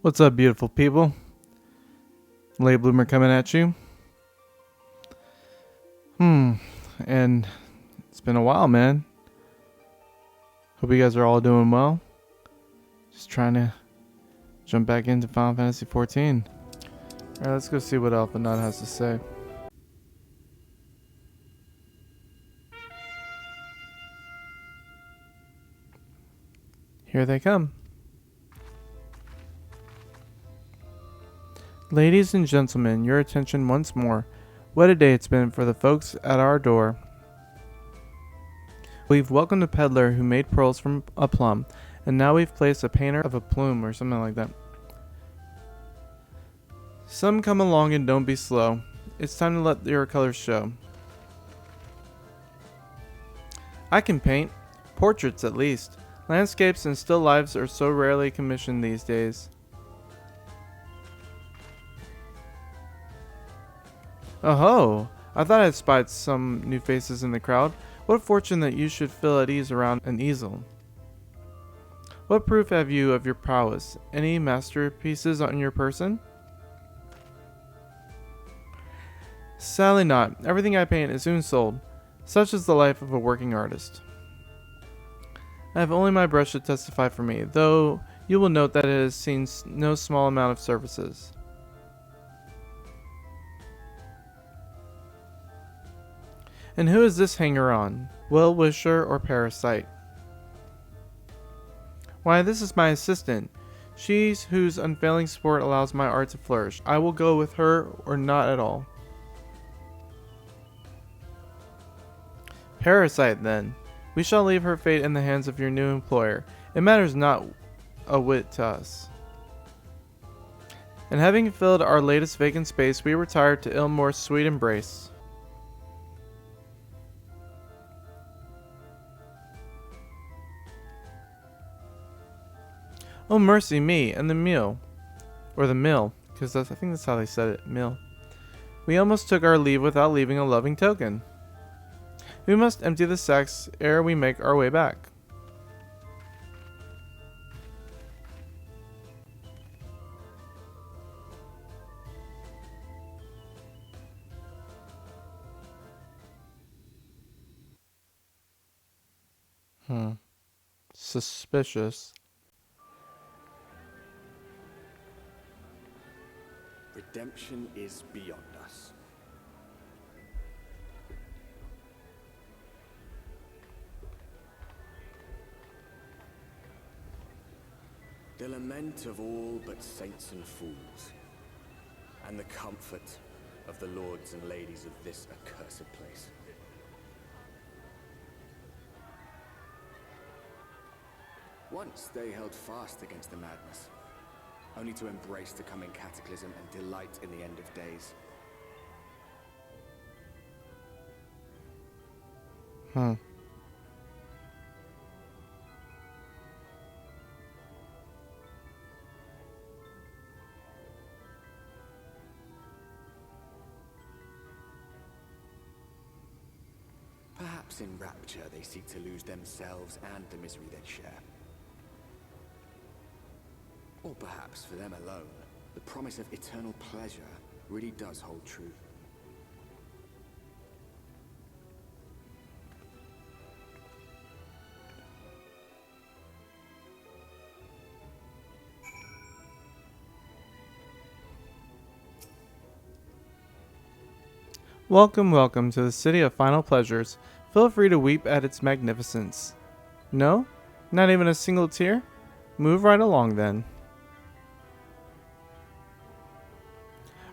What's up, beautiful people? Late Bloomer coming at you. And it's been a while, man. Hope you guys are all doing well. Just trying to jump back into Final Fantasy XIV. Alright, let's go see what Alpha Nut has to say. Here they come. Ladies and gentlemen, your attention once more. What a day it's been for the folks at our door. We've welcomed a peddler who made pearls from a plum, and now we've placed a painter of a plume or something like that. Some come along and don't be slow. It's time to let your colors show. I can paint. Portraits at least. Landscapes and still lifes are so rarely commissioned these days. Oh-ho! I thought I spied some new faces in the crowd. What fortune that you should feel at ease around an easel. What proof have you of your prowess? Any masterpieces on your person? Sadly not. Everything I paint is soon sold. Such is the life of a working artist. I have only my brush to testify for me, though you will note that it has seen no small amount of services. And who is this hanger-on? Well-wisher or parasite? Why, this is my assistant. She's whose unfailing support allows my art to flourish. I will go with her or not at all. Parasite, then. We shall leave her fate in the hands of your new employer. It matters not a whit to us. And having filled our latest vacant space, we retire to Ilmore's sweet embrace. Oh, mercy me, and the meal. Or the mill, because I think that's how they said it, mill. We almost took our leave without leaving a loving token. We must empty the sacks ere we make our way back. Suspicious. Redemption is beyond us. The lament of all but saints and fools, and the comfort of the lords and ladies of this accursed place. Once they held fast against the madness, only to embrace the coming cataclysm and delight in the end of days. Perhaps in rapture they seek to lose themselves and the misery they share. Or perhaps for them alone, the promise of eternal pleasure really does hold true. Welcome, welcome to the city of final pleasures. Feel free to weep at its magnificence. No? Not even a single tear? Move right along then.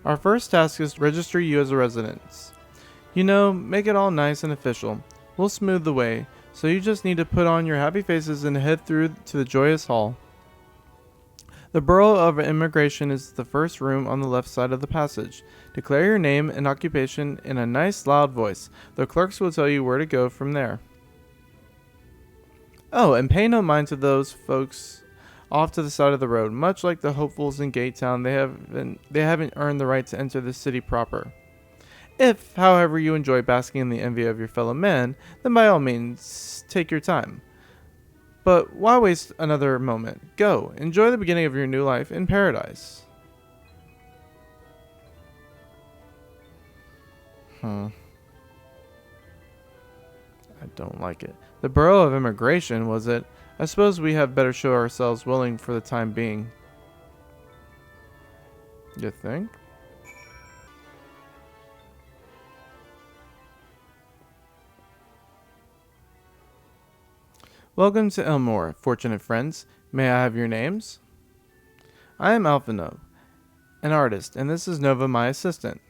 Our first task is to register you as a resident. You know, make it all nice and official. We'll smooth the way, so you just need to put on your happy faces and head through to the joyous hall. The Bureau of Immigration is the first room on the left side of the passage. Declare your name and occupation in a nice loud voice. The clerks will tell you where to go from there. Oh, and pay no mind to those folks off to the side of the road. Much like the hopefuls in Gate Town, they haven't earned the right to enter the city proper. If, however, you enjoy basking in the envy of your fellow men, then by all means, take your time. But why waste another moment? Go, enjoy the beginning of your new life in paradise. I don't like it. The Bureau of Immigration, was it? I suppose we had better show ourselves willing for the time being. You think? Welcome to Elmore, fortunate friends. May I have your names? I am Alphino, an artist, and this is Nova, my assistant.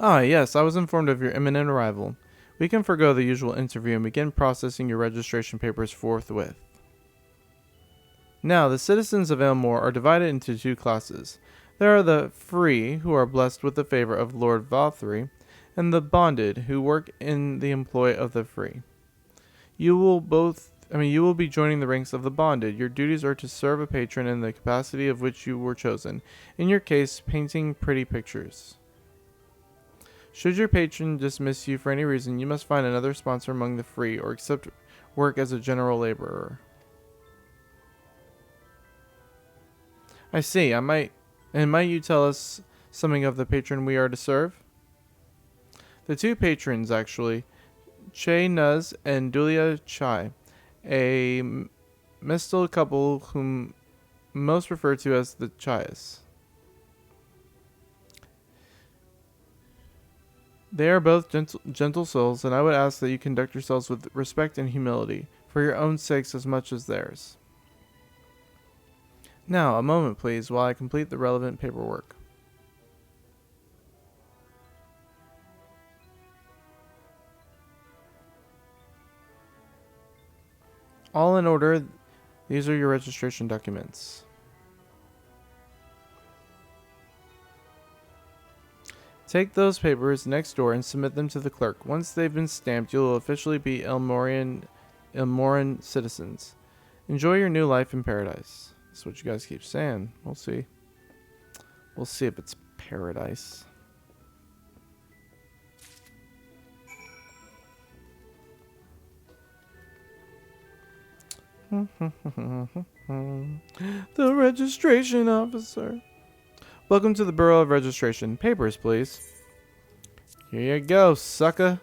Ah, yes, I was informed of your imminent arrival. We can forego the usual interview and begin processing your registration papers forthwith. Now, the citizens of Elmore are divided into two classes. There are the free, who are blessed with the favor of Lord Valthree, and the bonded, who work in the employ of the free. You will be joining the ranks of the bonded. Your duties are to serve a patron in the capacity of which you were chosen. In your case, painting pretty pictures. Should your patron dismiss you for any reason, you must find another sponsor among the free or accept work as a general laborer. I see. Might you tell us something of the patron we are to serve? The two patrons, actually, Che Nuz and Dulia Chai, a mistal couple whom most refer to as the Chais. They are both gentle souls, and I would ask that you conduct yourselves with respect and humility, for your own sakes as much as theirs. Now, a moment, please, while I complete the relevant paperwork. All in order. These are your registration documents. Take those papers next door and submit them to the clerk. Once they've been stamped, you'll officially be Elmoran citizens. Enjoy your new life in paradise. That's what you guys keep saying. We'll see. We'll see if it's paradise. The registration officer. Welcome to the Bureau of Registration. Papers, please. Here you go, sucker.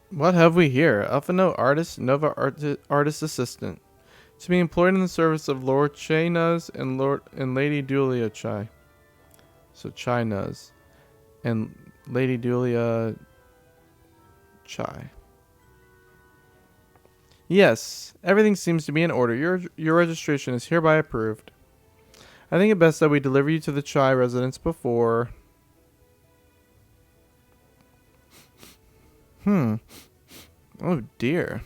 What have we here? Alphino artist, Nova artist assistant. To be employed in the service of Lord Chaynuz and Lady Dulia Chai. So Chaynuz and Lady Dulia Chai. Yes, everything seems to be in order. Your registration is hereby approved. I think it best that we deliver you to the Chai residence before. Oh dear.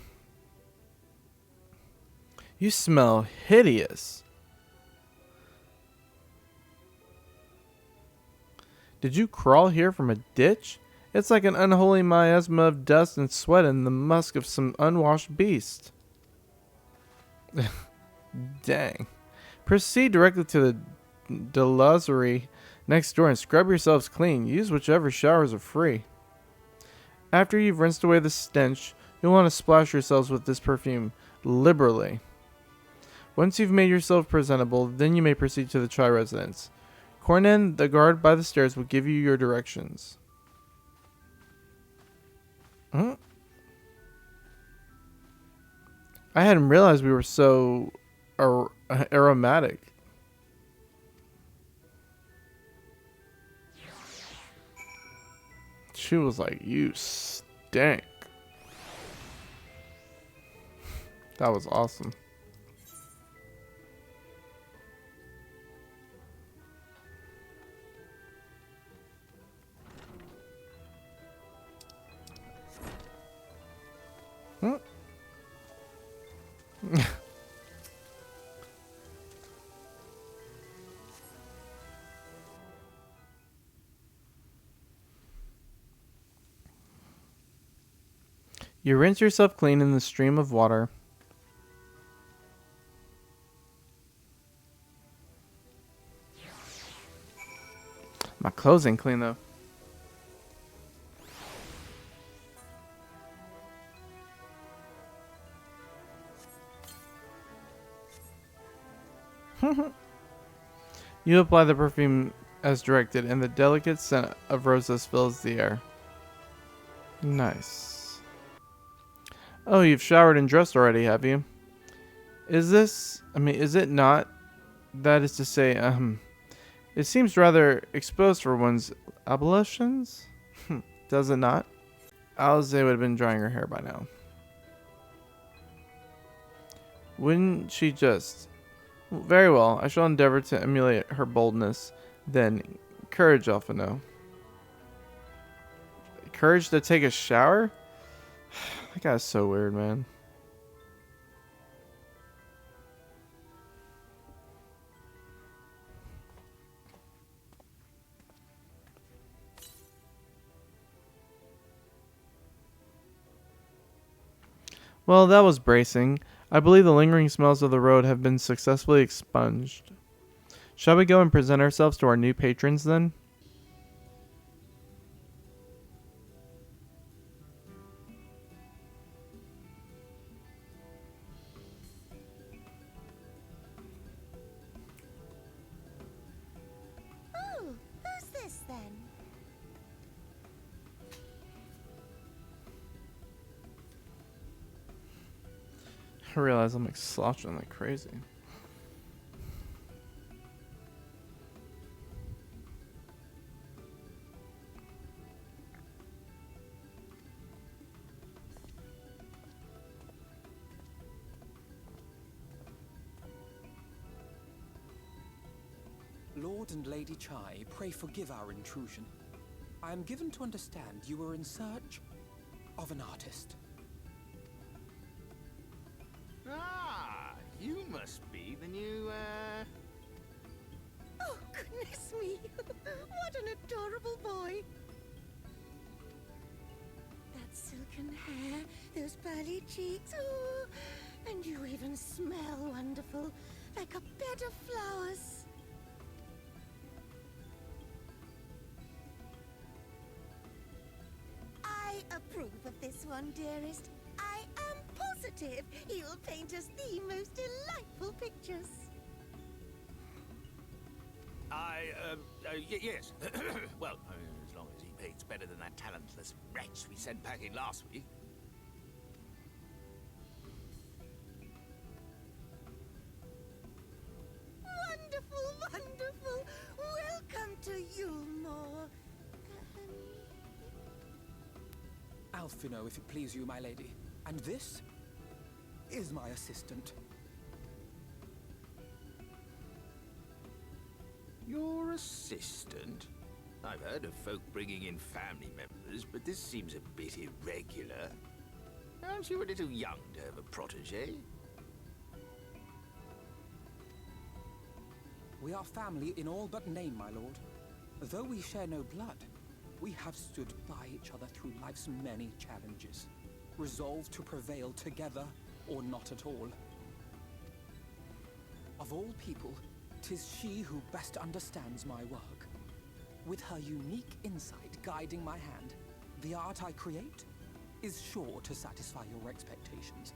You smell hideous. Did you crawl here from a ditch? It's like an unholy miasma of dust and sweat and the musk of some unwashed beast. Dang. Proceed directly to the delusory next door and scrub yourselves clean. Use whichever showers are free. After you've rinsed away the stench, you'll want to splash yourselves with this perfume liberally. Once you've made yourself presentable, then you may proceed to the Chai residence. Cornan, the guard by the stairs, will give you your directions. I hadn't realized we were so aromatic. She was like, "You stink." That was awesome. You rinse yourself clean in the stream of water. Clothes ain't clean though. You apply the perfume as directed, and the delicate scent of roses fills the air. Nice. Oh, you've showered and dressed already, have you? Is it not? That is to say, it seems rather exposed for one's ablutions? Does it not? Alice would have been drying her hair by now. Wouldn't she just? Very well, I shall endeavor to emulate her boldness. Then, courage, Alphino. Courage to take a shower? That guy's so weird, man. Well, that was bracing. I believe the lingering smells of the road have been successfully expunged. Shall we go and present ourselves to our new patrons then? Oh, who's this then? I realize I'm like slouching like crazy. Lord and Lady Chai, pray forgive our intrusion. I am given to understand you were in search of an artist. Ah, you must be the new, Oh, goodness me! What an adorable boy! That silken hair, those pearly cheeks, oh, and you even smell wonderful, like a bed of flowers. I approve of this one, dearest. I am positive he'll paint us the most delightful pictures. Yes. Well, as long as he paints better than that talentless wretch we sent packing last week. Wonderful, wonderful. Welcome to Yulmore. Alphino, if it please you, my lady. And this is my assistant. Your assistant? I've heard of folk bringing in family members, but this seems a bit irregular. Aren't you a little young to have a protege? We are family in all but name, my lord. Though we share no blood, we have stood by each other through life's many challenges, resolved to prevail together or not at all. Of all people, 'tis she who best understands my work. With her unique insight guiding my hand, the art I create is sure to satisfy your expectations.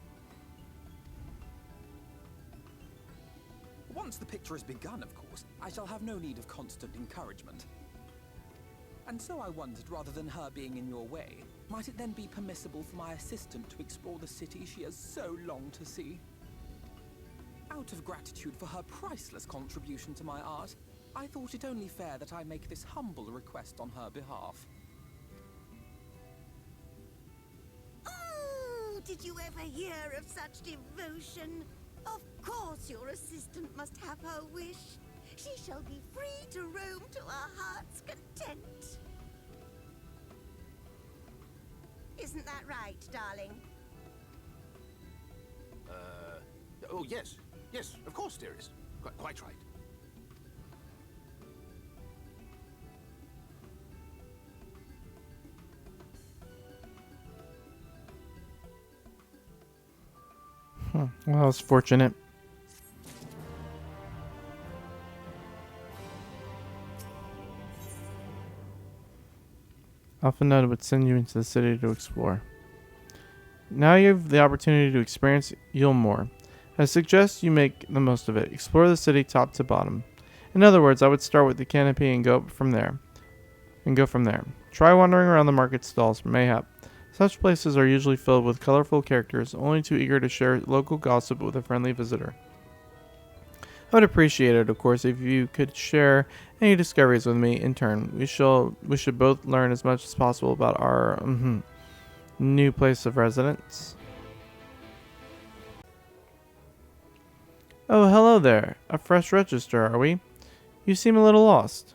Once the picture is begun, of course, I shall have no need of constant encouragement. And so I wondered, rather than her being in your way, might it then be permissible for my assistant to explore the city she has so longed to see? Out of gratitude for her priceless contribution to my art, I thought it only fair that I make this humble request on her behalf. Oh, did you ever hear of such devotion? Of course your assistant must have her wish. She shall be free to roam to her heart's content. Isn't that right, darling? Oh, yes. Yes, of course, dearest. Quite right. Well, that was fortunate. Alphanud would send you into the city to explore. Now you have the opportunity to experience Yulmore. I suggest you make the most of it. Explore the city top to bottom. In other words, I would start with the canopy and go from there. Try wandering around the market stalls, mayhap. Such places are usually filled with colorful characters, only too eager to share local gossip with a friendly visitor. I would appreciate it, of course, if you could share any discoveries with me in turn. We should both learn as much as possible about our new place of residence. Oh, hello there. A fresh register, are we? You seem a little lost.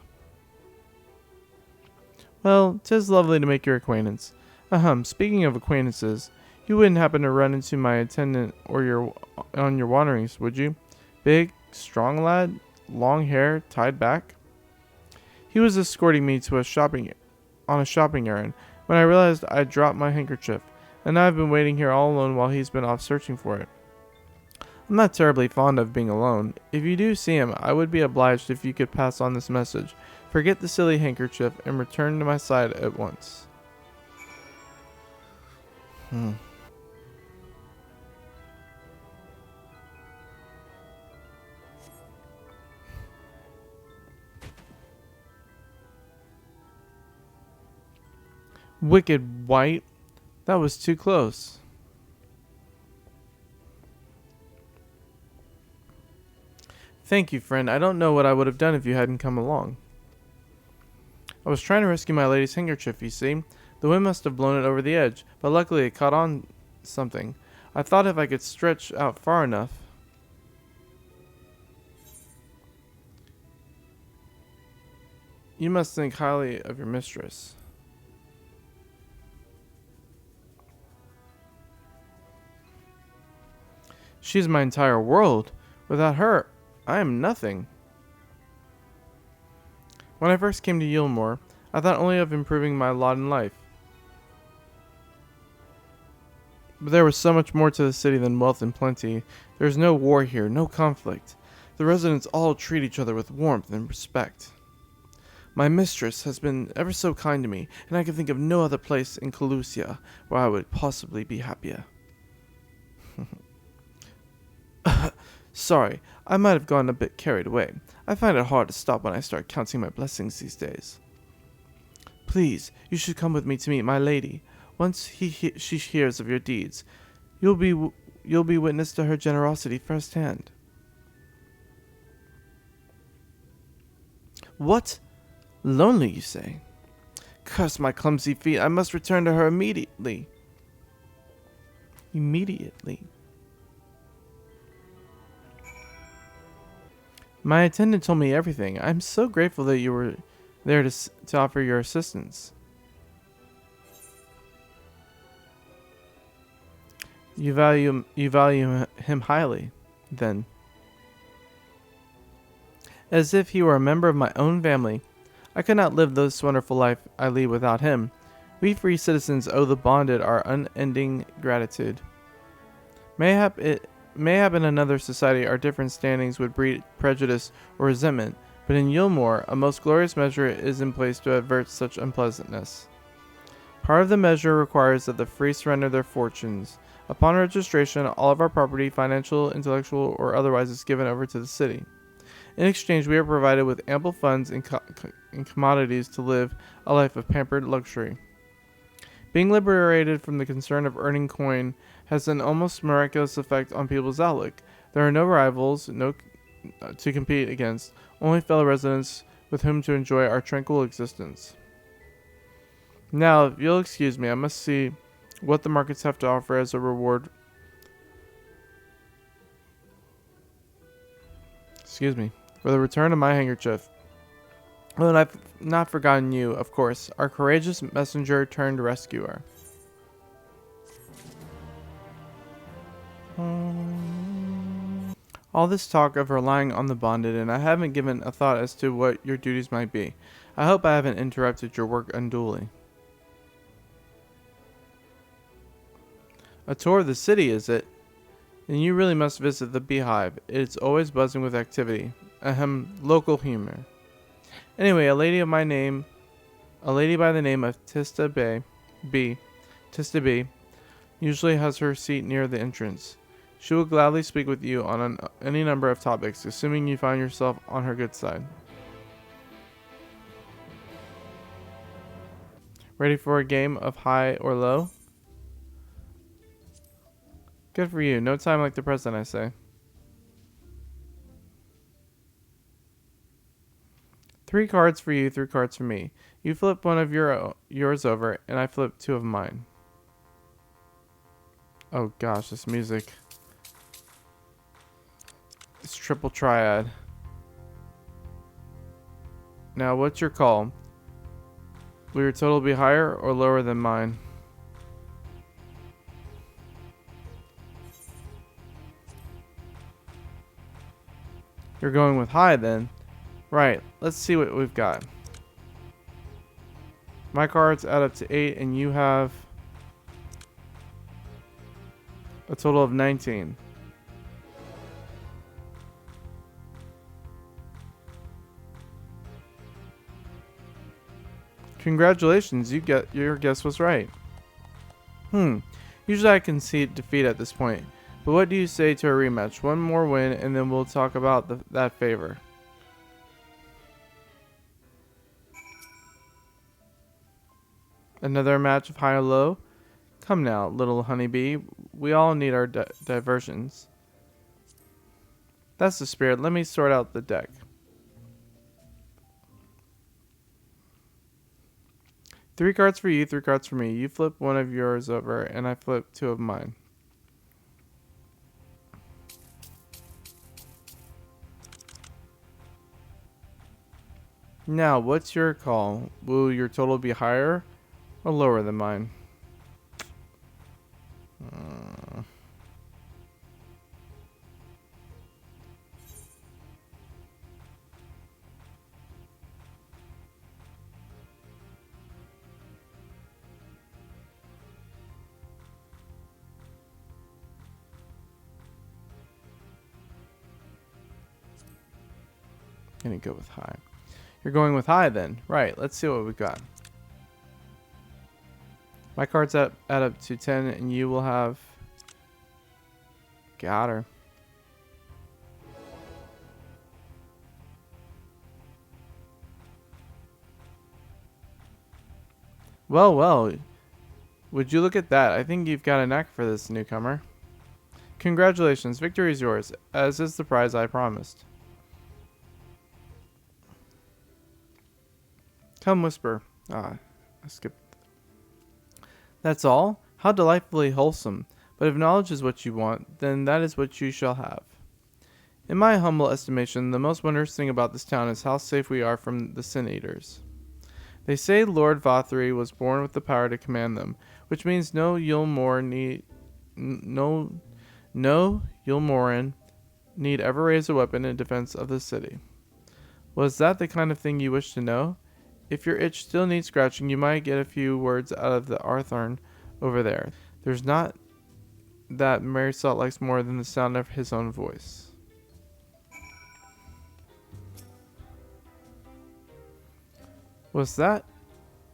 Well, 'tis lovely to make your acquaintance. Speaking of acquaintances, you wouldn't happen to run into my attendant on your wanderings, would you? Big, strong lad, long hair, tied back. He was escorting me to a shopping errand when I realized I'd dropped my handkerchief, and I've been waiting here all alone while he's been off searching for it. I'm not terribly fond of being alone. If you do see him, I would be obliged if you could pass on this message. Forget the silly handkerchief and return to my side at once. Wicked White. That was too close. Thank you, friend. I don't know what I would have done if you hadn't come along. I was trying to rescue my lady's handkerchief, you see. The wind must have blown it over the edge, but luckily it caught on something. I thought if I could stretch out far enough. You must think highly of your mistress. She's my entire world. Without her, I am nothing. When I first came to Yulmore, I thought only of improving my lot in life. But there was so much more to the city than wealth and plenty. There is no war here, no conflict. The residents all treat each other with warmth and respect. My mistress has been ever so kind to me, and I can think of no other place in Calusia where I would possibly be happier. Sorry, I might have gone a bit carried away. I find it hard to stop when I start counting my blessings these days. Please, you should come with me to meet my lady. Once she hears of your deeds, you'll be witness to her generosity firsthand. What? Lonely, you say? Curse my clumsy feet, I must return to her immediately. Immediately. My attendant told me everything. I'm so grateful that you were there to offer your assistance. You value him highly, then. As if he were a member of my own family. I could not live this wonderful life I lead without him. We free citizens owe the bonded our unending gratitude. Mayhap in another society our different standings would breed prejudice or resentment, but in Yulmore a most glorious measure is in place to avert such unpleasantness. Part of the measure requires that the free surrender their fortunes. Upon registration, all of our property, financial, intellectual, or otherwise, is given over to the city. In exchange, we are provided with ample funds and commodities to live a life of pampered luxury. Being liberated from the concern of earning coin has an almost miraculous effect on people's outlook. There are no rivals to compete against, only fellow residents with whom to enjoy our tranquil existence. Now, if you'll excuse me, I must see what the markets have to offer as a reward. Excuse me. For the return of my handkerchief. Oh, and I've not forgotten you, of course, our courageous messenger turned rescuer. All this talk of relying on the bonded, and I haven't given a thought as to what your duties might be. I hope I haven't interrupted your work unduly. A tour of the city, is it? Then you really must visit the Beehive. It's always buzzing with activity. Local humor. Anyway, a lady of my name A lady by the name of Tista B, usually has her seat near the entrance. She will gladly speak with you on any number of topics, assuming you find yourself on her good side. Ready for a game of high or low? Good for you. No time like the present, I say. 3 cards for you, 3 cards for me. You flip one of yours over, and I flip 2 of mine. Oh gosh, this music. It's triple triad. Now, what's your call? Will your total be higher or lower than mine? You're going with high then. Right, let's see what we've got. My cards add up to 8 and you have a total of 19. Congratulations, your guess was right. Usually I concede defeat at this point, but what do you say to a rematch? One more win and then we'll talk about that favor. Another match of high or low? Come now, little honeybee. We all need our diversions. That's the spirit. Let me sort out the deck. Three cards for you, 3 cards for me. You flip one of yours over, and I flip 2 of mine. Now, what's your call? Will your total be higher or lower than mine? Gonna go with high. You're going with high then. Right, let's see what we've got. My cards add up to 10 and you will have... Got her. Well, well. Would you look at that? I think you've got a knack for this, newcomer. Congratulations, victory is yours, as is the prize I promised. Come whisper. I skipped. That's all? How delightfully wholesome. But if knowledge is what you want, then that is what you shall have. In my humble estimation, the most wondrous thing about this town is how safe we are from the Sin Eaters. They say Lord Vothry was born with the power to command them, which means no Yulmorin need ever raise a weapon in defense of the city. Was that the kind of thing you wish to know? If your itch still needs scratching, you might get a few words out of the Arthorn over there. There's not that Mary Salt likes more than the sound of his own voice. Was that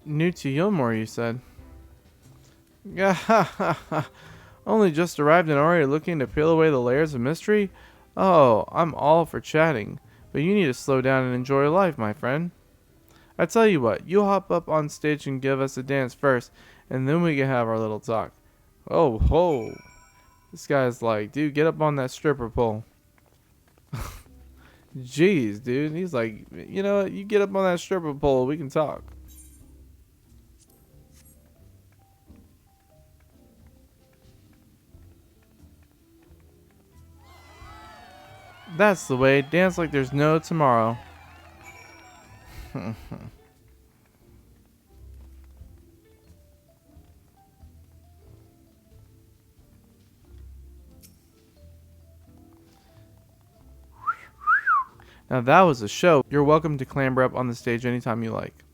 new to Yulmore, you said? Only just arrived and already looking to peel away the layers of mystery? Oh, I'm all for chatting, but you need to slow down and enjoy life, my friend. I tell you what, you hop up on stage and give us a dance first, and then we can have our little talk. Oh, ho. This guy's like, dude, get up on that stripper pole. Jeez, dude. He's like, you know what? You get up on that stripper pole, we can talk. That's the way. Dance like there's no tomorrow. Now that was a show. You're welcome to clamber up on the stage anytime you like.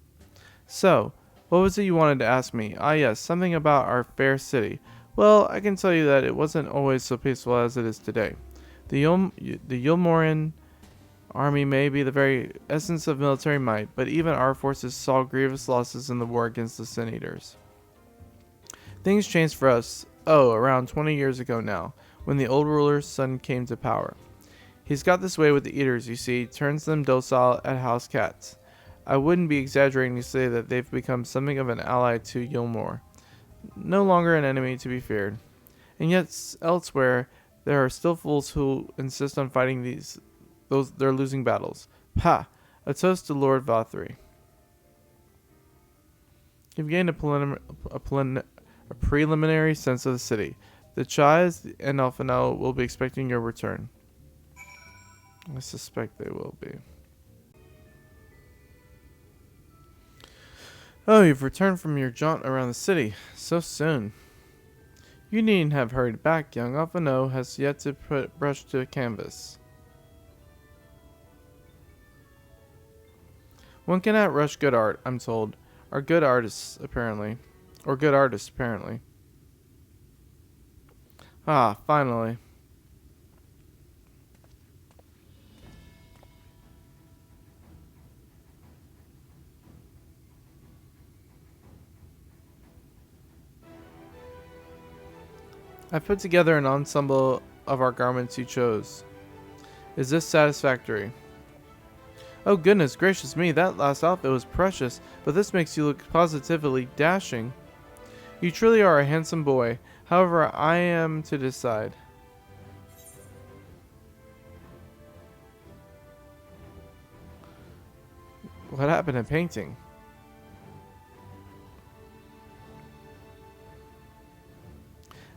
So, what was it you wanted to ask me? Ah yes, something about our fair city. Well, I can tell you that it wasn't always so peaceful as it is today. The Yulmorin Army may be the very essence of military might, but even our forces saw grievous losses in the war against the Sin Eaters. Things changed for us, around 20 years ago now, when the old ruler's son came to power. He's got this way with the Eaters, you see, turns them docile as house cats. I wouldn't be exaggerating to say that they've become something of an ally to Yulmore. No longer an enemy to be feared. And yet, elsewhere, there are still fools who insist on fighting they're losing battles. Ha! A toast to Lord Vothry. You've gained a preliminary sense of the city. The Chais and Alphinaud will be expecting your return. I suspect they will be. Oh, you've returned from your jaunt around the city. So soon. You needn't have hurried back. Young Alphinaud has yet to put brush to canvas. One cannot rush good art, I'm told. Or good artists, apparently. Ah, finally. I've put together an ensemble of our garments you chose. Is this satisfactory? Oh goodness gracious me, that last outfit was precious, but this makes you look positively dashing. You truly are a handsome boy. However, I am to decide. What happened in painting?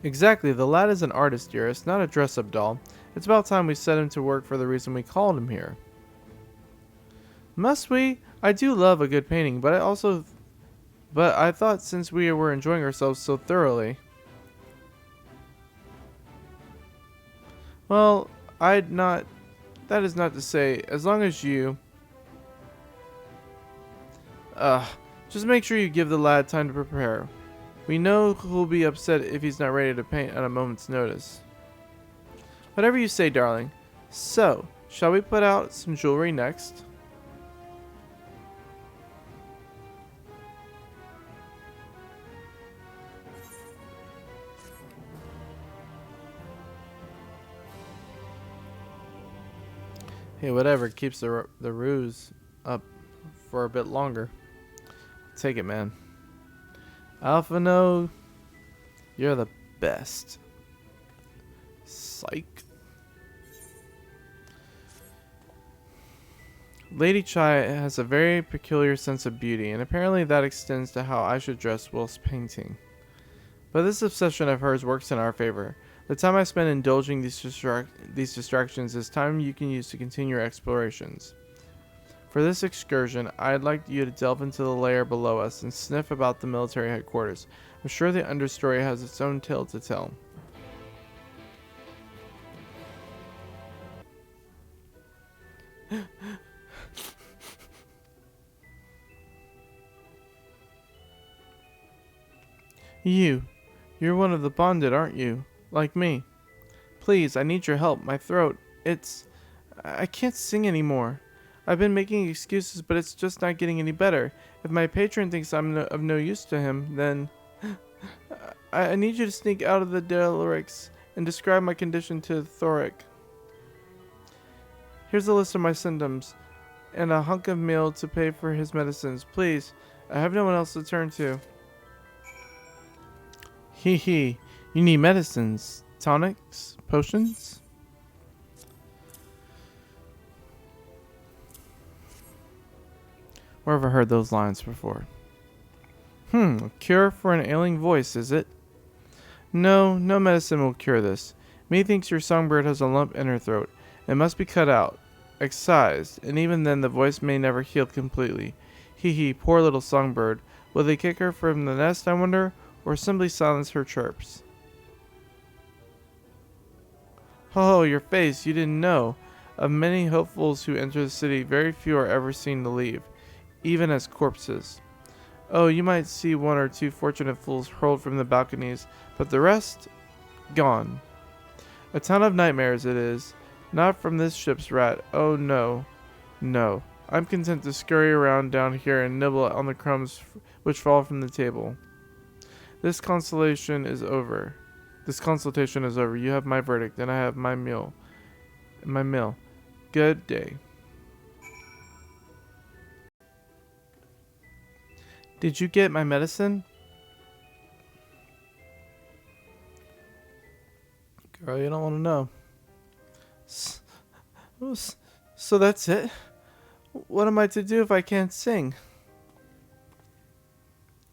Exactly, the lad is an artist, dearest, not a dress-up doll. It's about time we set him to work for the reason we called him here. Must we? I do love a good painting, but I thought since we were enjoying ourselves so thoroughly. Well, that is not to say, as long as you... just make sure you give the lad time to prepare. We know who'll be upset if he's not ready to paint at a moment's notice. Whatever you say, darling. So, shall we put out some jewelry next? Hey, whatever keeps the ruse up for a bit longer. Take it, man. Alphinaud, you're the best. Psych. Lady Chai has a very peculiar sense of beauty, and apparently that extends to how I should dress whilst painting. But this obsession of hers works in our favor. The time I spend indulging these distractions is time you can use to continue your explorations. For this excursion, I'd like you to delve into the lair below us and sniff about the military headquarters. I'm sure the understory has its own tale to tell. You're one of the bonded, aren't you? Like me. Please, I need your help. My throat, I can't sing anymore. I've been making excuses, but it's just not getting any better. If my patron thinks I'm of no use to him, then... I need you to sneak out of the Delrix and describe my condition to Thoric. Here's a list of my symptoms, and a hunk of meal to pay for his medicines. Please, I have no one else to turn to. Hee. You need medicines, tonics, potions? Where have I heard those lines before? A cure for an ailing voice, is it? No medicine will cure this. Methinks your songbird has a lump in her throat. It must be cut out, excised, and even then the voice may never heal completely. Hee, poor little songbird. Will they kick her from the nest, I wonder, or simply silence her chirps? Oh, your face, you didn't know. Of many hopefuls who enter the city, very few are ever seen to leave, even as corpses. Oh, you might see one or two fortunate fools hurled from the balconies, but the rest, gone. A town of nightmares it is, Not from this ship's rat. Oh no. No. I'm content to scurry around down here and nibble on the crumbs which fall from the table. This consultation is over. This consultation is over. You have my verdict, and I have my meal. My meal. Good day. Did you get my medicine? Girl, you don't want to know. So that's it? What am I to do if I can't sing?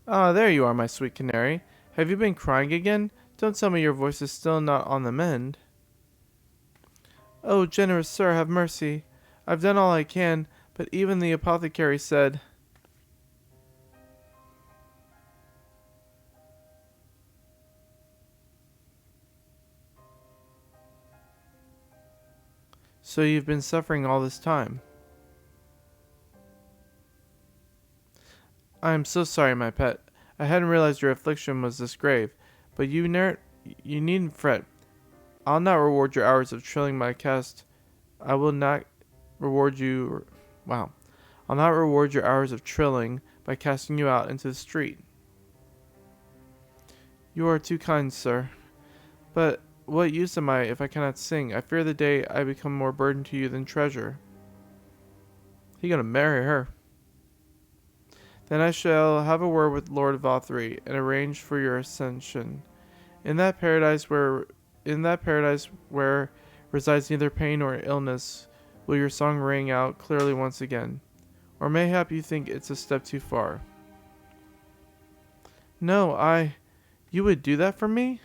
Ah, there you are, my sweet canary. Have you been crying again? Don't tell me your voice is still not on the mend. Oh, generous sir, have mercy. I've done all I can, but even the apothecary said... So you've been suffering all this time. I am so sorry, my pet. I hadn't realized your affliction was this grave, but you needn't fret. I'll not reward your hours of trilling my cast. I will not reward you... Wow. I'll not reward your hours of trilling by casting you out into the street. You are too kind, sir. But what use am I if I cannot sing? I fear the day I become more burden to you than treasure. He gonna marry her. Then I shall have a word with Lord Vothry and arrange for your ascension. In that paradise where resides neither pain nor illness, will your song ring out clearly once again. Or mayhap you think it's a step too far. No, you would do that for me?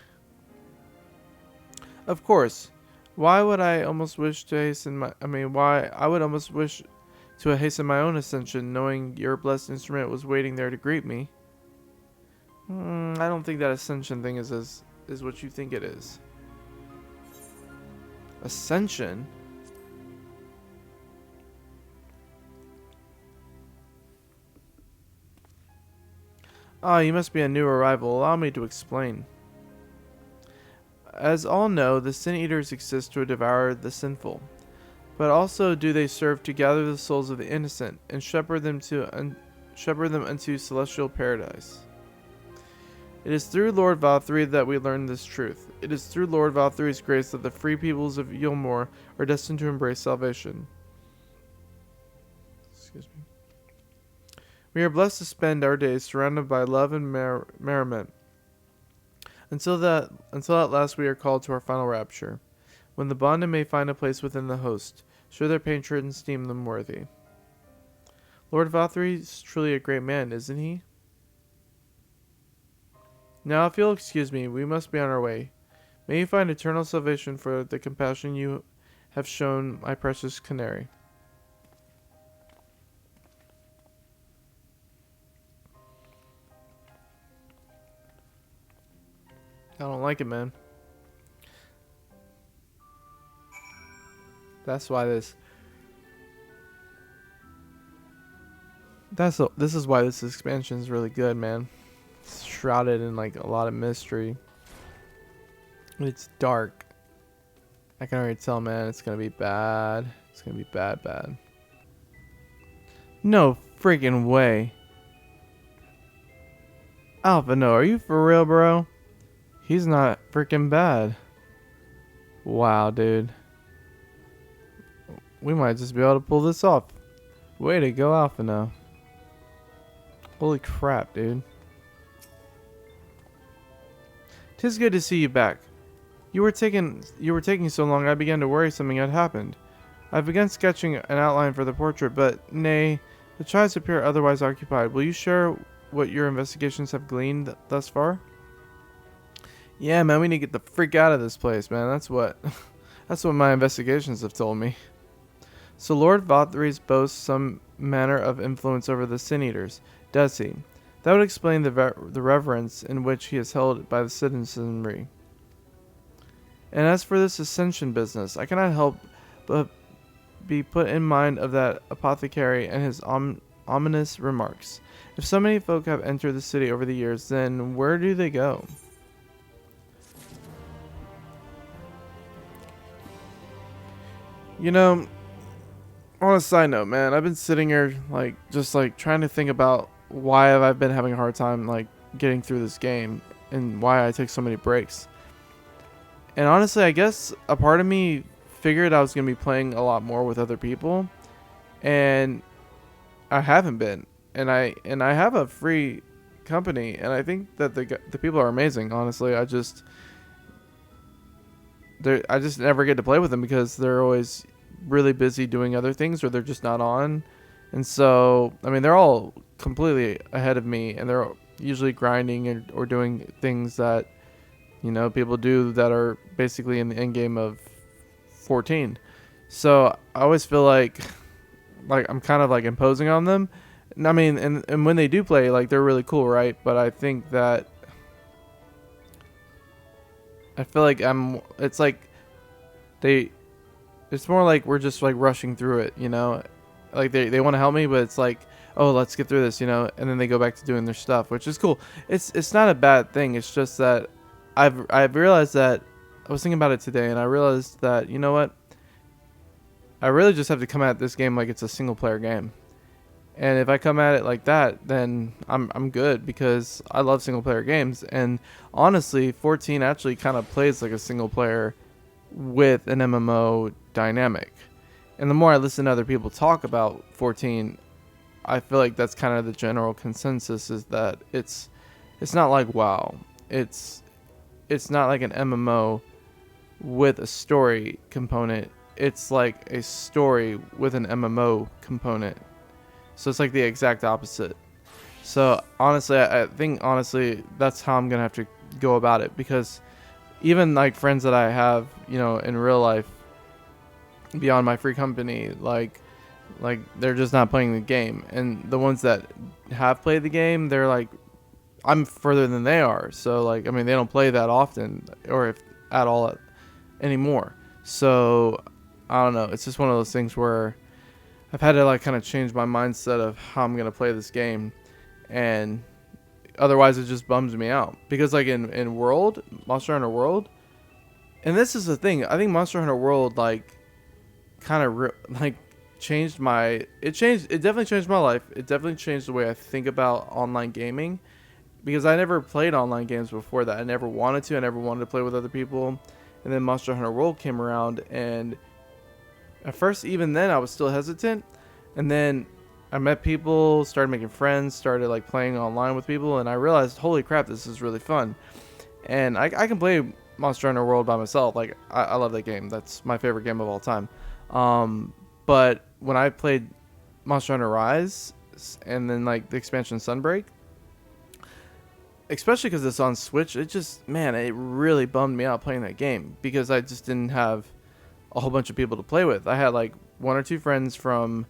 Of course. Why would I almost wish to hasten I would almost wish to hasten my own ascension, knowing your blessed instrument was waiting there to greet me. I don't think that ascension thing is what you think it is. Ascension? Ah, you must be a new arrival. Allow me to explain. As all know, the Sin Eaters exist to devour the sinful, but also do they serve to gather the souls of the innocent and shepherd them unto celestial paradise. It is through Lord Valthry that we learn this truth. It is through Lord Valthry's grace that the free peoples of Yulmore are destined to embrace salvation. Excuse me. We are blessed to spend our days surrounded by love and merriment, until at last we are called to our final rapture, when the bonded may find a place within the host, should their patrons deem them worthy. Lord Valthry is truly a great man, isn't he? Now, if you'll excuse me, we must be on our way. May you find eternal salvation for the compassion you have shown my precious canary. I don't like it, man. That's why this is why this expansion is really good, man. It's shrouded in like a lot of mystery. It's dark. I can already tell, man, it's gonna be bad. It's gonna be bad. No freaking way. Alpha, no, are you for real, bro? He's not freaking bad. Wow, dude. We might just be able to pull this off. Way to go, Alpha, no. Holy crap, dude. 'Tis good to see you back. You were taking so long I began to worry something had happened. I've begun sketching an outline for the portrait, but nay, the chimes appear otherwise occupied. Will you share what your investigations have gleaned thus far? Yeah, man, we need to get the freak out of this place, man. That's what my investigations have told me. So Lord Vothry's boasts some manner of influence over the Sin Eaters, does he? That would explain the reverence in which he is held by the citizenry. And as for this ascension business, I cannot help but be put in mind of that apothecary and his ominous remarks. If so many folk have entered the city over the years, then where do they go? You know, on a side note, man, I've been sitting here like just like trying to think about why have I been having a hard time like getting through this game and why I take so many breaks. And honestly, I guess a part of me figured I was going to be playing a lot more with other people, and I haven't been. And I have a free company, and I think that the people are amazing. Honestly, I just never get to play with them because they're always really busy doing other things, or they're just not on. And so, I mean, they're all completely ahead of me, and they're usually grinding or doing things that people do that are basically in the end game of 14. So I always feel like I'm kind of like imposing on them. And I mean, and when they do play, like they're really cool, right? But I think that I feel like it's like they it's more like we're just like rushing through it. Like they want to help me, but it's like, oh, let's get through this, and then they go back to doing their stuff, which is cool. It's not a bad thing. It's just that I've realized that I was thinking about it today, and I realized that, you know what, I really just have to come at this game like it's a single player game. And if I come at it like that, then I'm good, because I love single player games. And honestly, 14 actually kind of plays like a single player with an MMO dynamic. And the more I listen to other people talk about 14, I feel like that's kind of the general consensus, is that it's not like WoW. It's not like an MMO with a story component. It's like a story with an MMO component. So it's like the exact opposite. So honestly, I think that's how I'm gonna have to go about it, because even like friends that I have, in real life, beyond my free company, like they're just not playing the game. And the ones that have played the game, they're like, I'm further than they are. So like, I mean, they don't play that often, or if at all anymore. So I don't know. It's just one of those things where I've had to like kind of change my mindset of how I'm gonna play this game, and otherwise it just bums me out. Because like in Monster Hunter World, and this is the thing, I think Monster Hunter World like kind of changed it definitely changed my life. It definitely changed the way I think about online gaming, because I never played online games before that. I never wanted to play with other people. And then Monster Hunter World came around, and at first, even then, I was still hesitant. And then I met people, started making friends, started like playing online with people, and I realized, holy crap, this is really fun. And I can play Monster Hunter World by myself. Like, I love that game. That's my favorite game of all time. But when I played Monster Hunter Rise, and then like the expansion Sunbreak, especially because it's on Switch, it really bummed me out playing that game, because I just didn't have a whole bunch of people to play with. I had like one or two friends from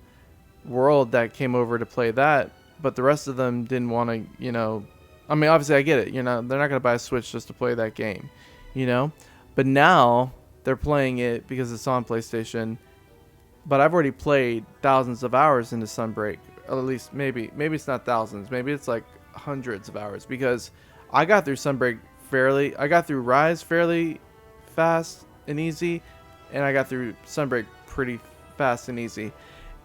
World that came over to play that, but the rest of them didn't want to, I mean, obviously I get it, they're not going to buy a Switch just to play that game, but now they're playing it because it's on PlayStation. But I've already played thousands of hours into Sunbreak. At least maybe it's not thousands, maybe it's like hundreds of hours, because I got through Rise fairly fast and easy, and I got through Sunbreak pretty fast and easy,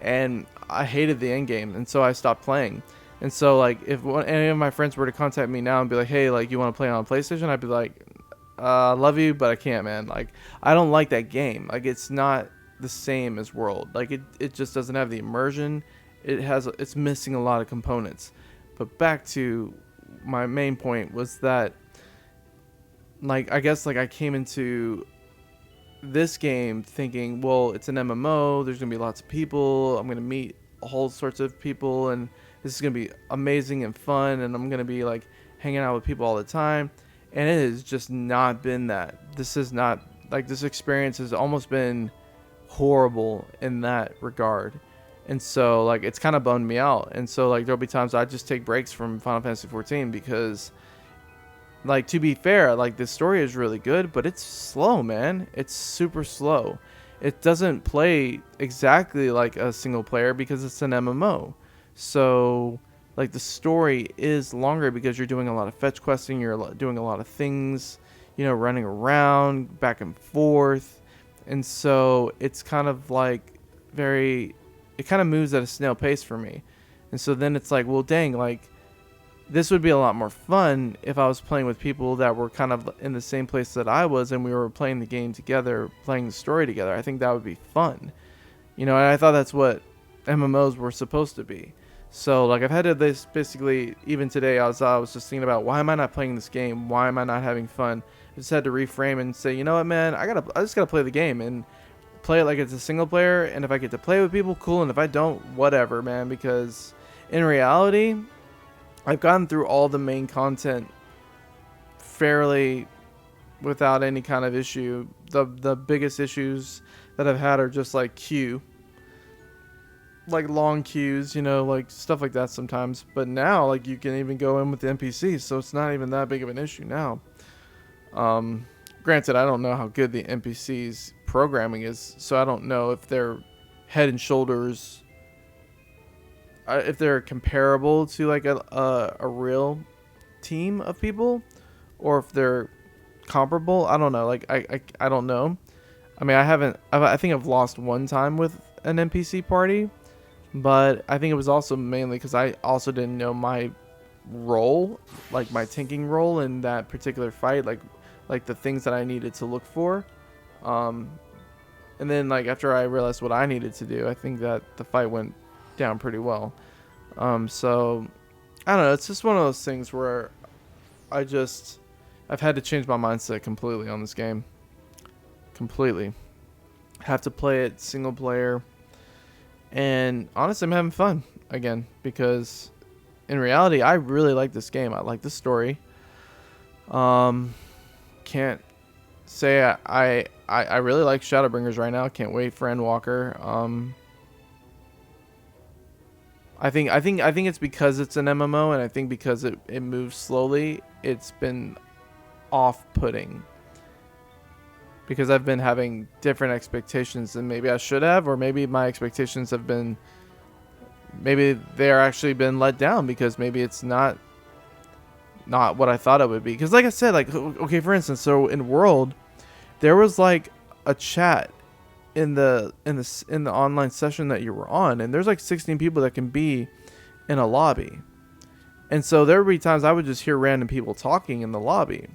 and I hated the end game, and so I stopped playing. And so like, if any of my friends were to contact me now and be like, hey, like, you want to play on PlayStation, I'd be like, I love you, but I can't, man. Like, I don't like that game. Like, it's not the same as World. Like, it just doesn't have the immersion. It's missing a lot of components. But back to my main point was that, like, I guess like I came into this game thinking, well, it's an MMO, there's gonna be lots of people, I'm gonna meet all sorts of people, and this is gonna be amazing and fun, and I'm gonna be like hanging out with people all the time. And it has just not been that. This experience has almost been horrible in that regard. And so like, it's kind of bummed me out. And so like, there'll be times I just take breaks from Final Fantasy 14, because like, to be fair, like, the story is really good, but it's slow, man. It's super slow. It doesn't play exactly like a single player because it's an MMO. So like, the story is longer because you're doing a lot of fetch questing, you're doing a lot of things, running around back and forth. And so it's kind of like it kind of moves at a snail pace for me. And so then it's like, well, dang, like this would be a lot more fun if I was playing with people that were kind of in the same place that I was and we were playing the game together, playing the story together. I think that would be fun. And I thought that's what MMOs were supposed to be. So like I've had to this basically even today I was just thinking about, why am I not playing this game? Why am I not having fun? I just had to reframe and say, you know what, man, I just gotta play the game and play it like it's a single player, and if I get to play with people, cool, and if I don't, whatever, man, because in reality, I've gotten through all the main content fairly without any kind of issue. The biggest issues that I've had are just like queue, like long queues, like stuff like that sometimes. But now, like, you can even go in with the NPCs, so it's not even that big of an issue now. Granted, I don't know how good the NPCs programming is, so I don't know if they're head and shoulders, if they're comparable to like a real team of people, or if they're comparable. I don't know. Like I don't know. I mean, I think I've lost one time with an NPC party, but I think it was also mainly because I also didn't know my role, like my tanking role in that particular fight, like the things that I needed to look for. And then like after I realized what I needed to do, I think that the fight went down pretty well. So I don't know, it's just one of those things where I've had to change my mindset completely on this game. Completely. Have to play it single player. And honestly, I'm having fun again, because in reality, I really like this game. I like the story. Can't say I really like Shadowbringers right now. Can't wait for Endwalker. I think it's because it's an MMO, and I think because it moves slowly, it's been off-putting. Because I've been having different expectations than maybe I should have, or maybe my expectations have been, maybe they're actually been let down because maybe it's not what I thought it would be. Because like I said, like, okay, for instance, so in World, there was like a chat in the online session that you were on, and there's like 16 people that can be in a lobby. And so there would be times I would just hear random people talking in the lobby,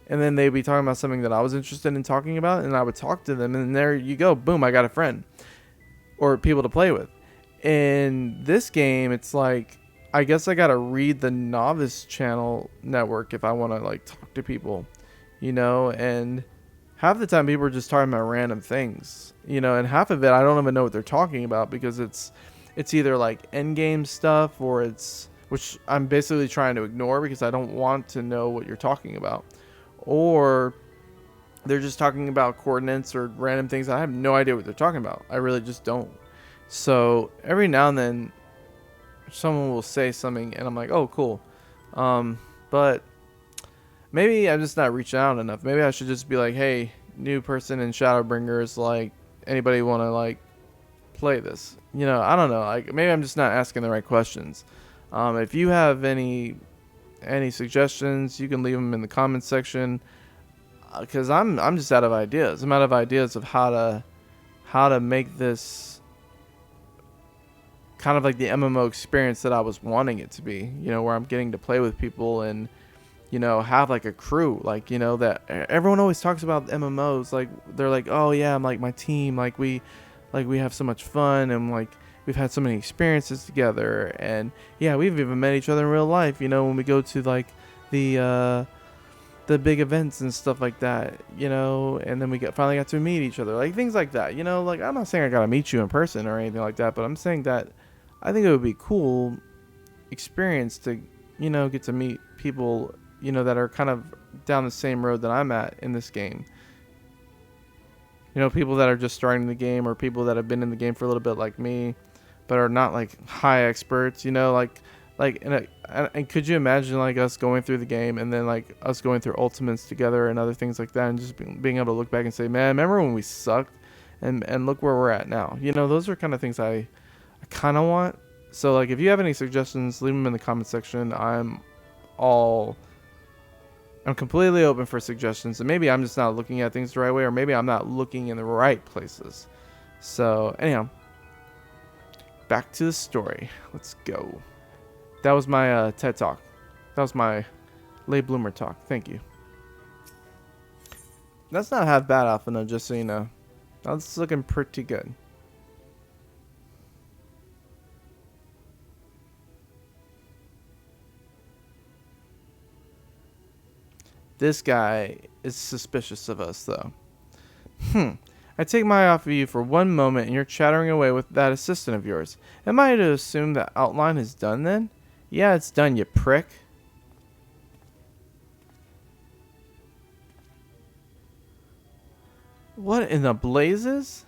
and then they'd be talking about something that I was interested in talking about, and I would talk to them, and there you go, boom, I got a friend or people to play with. In this game, it's like, I guess I gotta read the novice channel network if I want to like talk to people, and half the time people are just talking about random things, and half of it I don't even know what they're talking about, because it's either like end game stuff, or which I'm basically trying to ignore because I don't want to know what you're talking about, or they're just talking about coordinates or random things. I have no idea what they're talking about. I really just don't. So every now and then someone will say something and I'm like, oh, cool. But maybe I'm just not reaching out enough. Maybe I should just be like, hey, new person in Shadowbringers, like, anybody want to like play this? I don't know. Like, maybe I'm just not asking the right questions. If you have any suggestions, you can leave them in the comments section, because I'm just out of ideas. I'm out of ideas of how to make this kind of like the MMO experience that I was wanting it to be, where I'm getting to play with people and, have like a crew, like, that everyone always talks about MMOs. Like, they're like, oh yeah, I'm like my team, like we have so much fun, and like we've had so many experiences together, and yeah, we've even met each other in real life, when we go to like the big events and stuff like that, and then we finally got to meet each other, like things like that, like, I'm not saying I gotta meet you in person or anything like that, but I'm saying that I think it would be a cool experience to, get to meet people, that are kind of down the same road that I'm at in this game. People that are just starting the game, or people that have been in the game for a little bit like me, but are not like high experts, and could you imagine like us going through the game and then like us going through ultimates together and other things like that, and just being able to look back and say, man, remember when we sucked, and look where we're at now. Those are kind of things I kind of want. So like, if you have any suggestions, leave them in the comment section. I'm all I'm completely open for suggestions, and maybe I'm just not looking at things the right way, or maybe I'm not looking in the right places. So, anyhow, back to the story. Let's go. That was my TED Talk. That was my late bloomer talk. Thank you. That's not half bad, Alpha, just so you know. That's looking pretty good. This guy is suspicious of us, though. I take my eye off of you for one moment and you're chattering away with that assistant of yours. Am I to assume that outline is done then? Yeah, it's done, you prick. What in the blazes?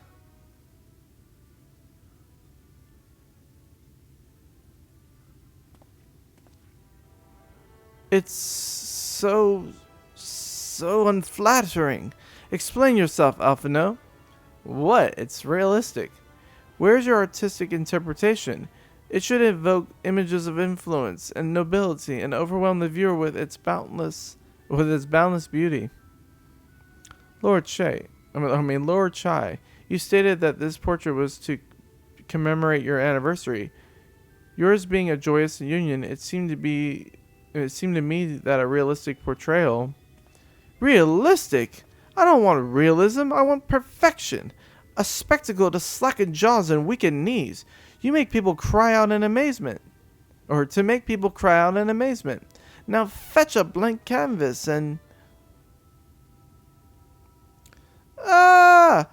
It's so unflattering. Explain yourself, Alphino. What? It's realistic. Where's your artistic interpretation? It should evoke images of influence and nobility and overwhelm the viewer with its boundless beauty. Lord Chai, you stated that this portrait was to commemorate your anniversary. Yours being a joyous union, it seemed to me that a realistic portrayal. Realistic? I don't want realism. I want perfection. A spectacle to slacken jaws and weaken knees. You make people cry out in amazement. Or to make people cry out in amazement. Now fetch a blank canvas and... Ah!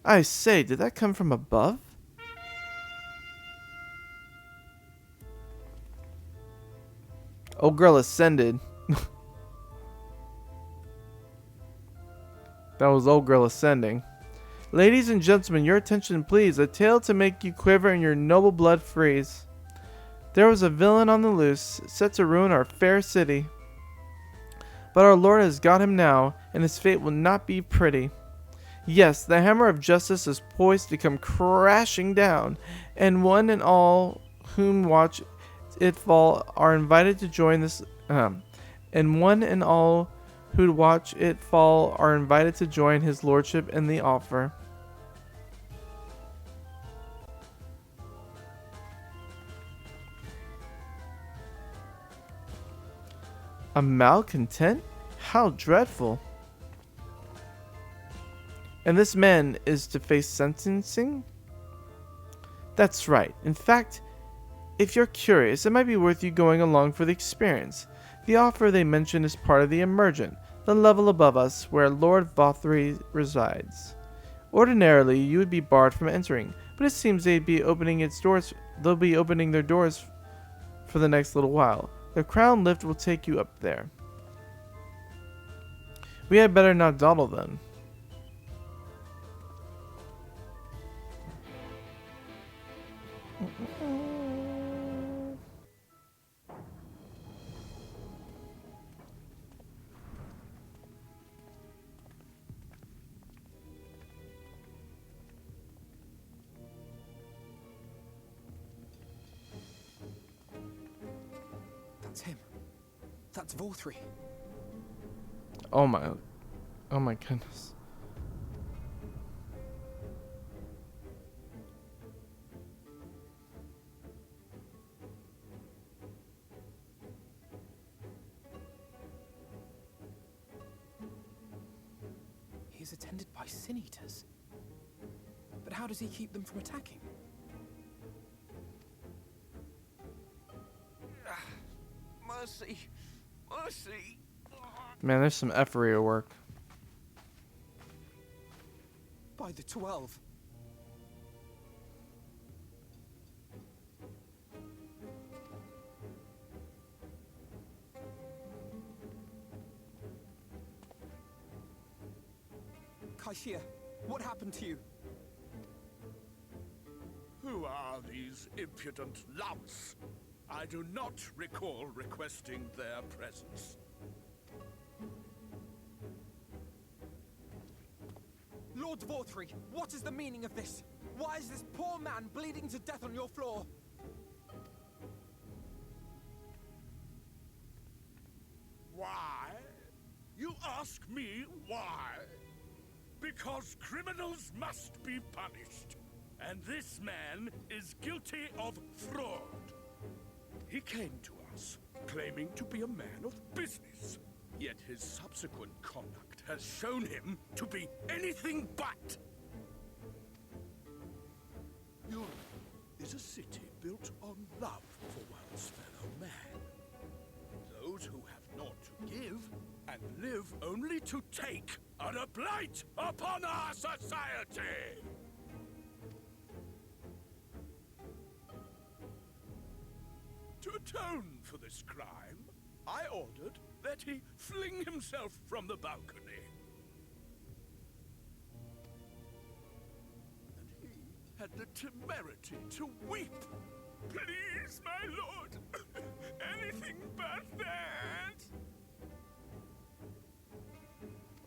I say, did that come from above? Old girl ascended. That was old girl ascending. Ladies and gentlemen, your attention please. A tale to make you quiver and your noble blood freeze. There was a villain on the loose, set to ruin our fair city. But our Lord has got him now, and his fate will not be pretty. Yes, the hammer of justice is poised to come crashing down, and one and all whom watch it fall are invited to join this. And one and all who watch it fall are invited to join his lordship in the offer. A malcontent? How dreadful. And this man is to face sentencing? That's right. In fact, if you're curious, it might be worth you going along for the experience. The offer they mention is part of the Emergent, the level above us where Lord Vothry resides. Ordinarily, you would be barred from entering, but it seems they'll be opening their doors for the next little while. The crown lift will take you up there. We had better not dawdle then. That's him. That's Vothry. Oh my goodness. He's attended by sin eaters. But how does he keep them from attacking? Mercy! Mercy! Man, there's some effery work. By the 12. Kaishia, what happened to you? Who are these impudent louts? I do not recall requesting their presence. Lord Vothry, what is the meaning of this? Why is this poor man bleeding to death on your floor? Why? You ask me why? Because criminals must be punished. And this man is guilty of fraud. He came to us, claiming to be a man of business. Yet his subsequent conduct has shown him to be anything but. Europe is a city built on love for one's fellow man. Those who have naught to give and live only to take are a blight upon our society! To atone for this crime, I ordered that he fling himself from the balcony. And he had the temerity to weep. Please, my lord, anything but that.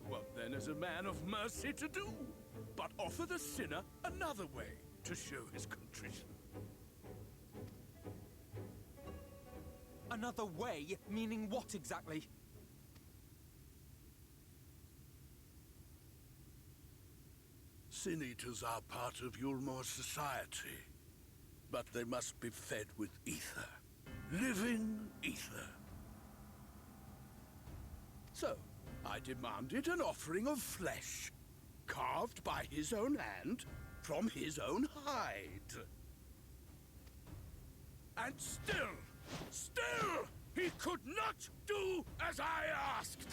What then is a man of mercy to do, but offer the sinner another way to show his contrition? Another way? Meaning what exactly? Sin eaters are part of Yulmor's society, but they must be fed with ether. Living ether. So, I demanded an offering of flesh, carved by his own hand, from his own hide. And still, he could not do as I asked.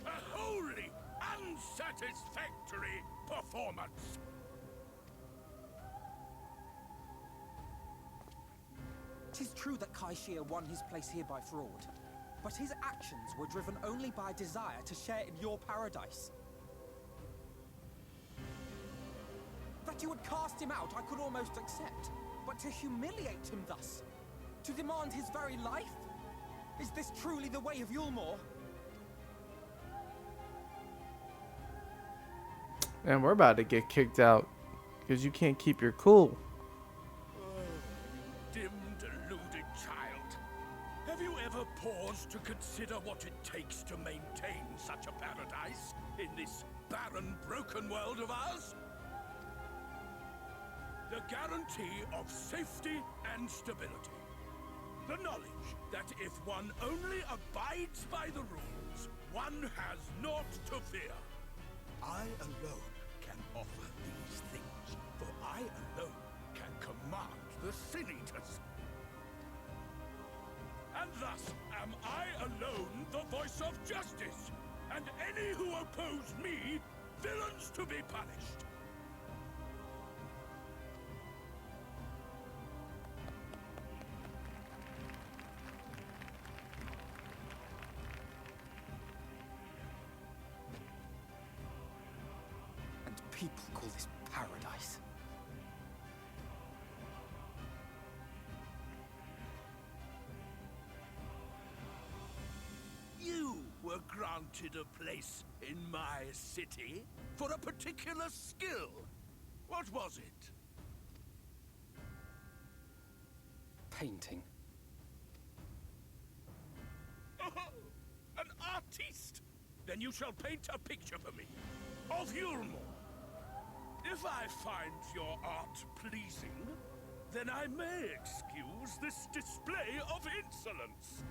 A wholly unsatisfactory performance. Tis true that Kaishia won his place here by fraud, but his actions were driven only by desire to share in your paradise. That you would cast him out, I could almost accept, but to humiliate him thus, to demand his very life? Is this truly the way of Yulmor? And we're about to get kicked out because you can't keep your cool. Oh, you dim, deluded child. Have you ever paused to consider what it takes to maintain such a paradise in this barren, broken world of ours? The guarantee of safety and stability. The knowledge that if one only abides by the rules, one has naught to fear. I alone can offer these things, for I alone can command the Sin Eaters. And thus am I alone the voice of justice, and any who oppose me, villains to be punished. People call this paradise. You were granted a place in my city for a particular skill. What was it? Painting. Oh, an artiste! Then you shall paint a picture for me of Yulmor. If I find your art pleasing, then I may excuse this display of insolence.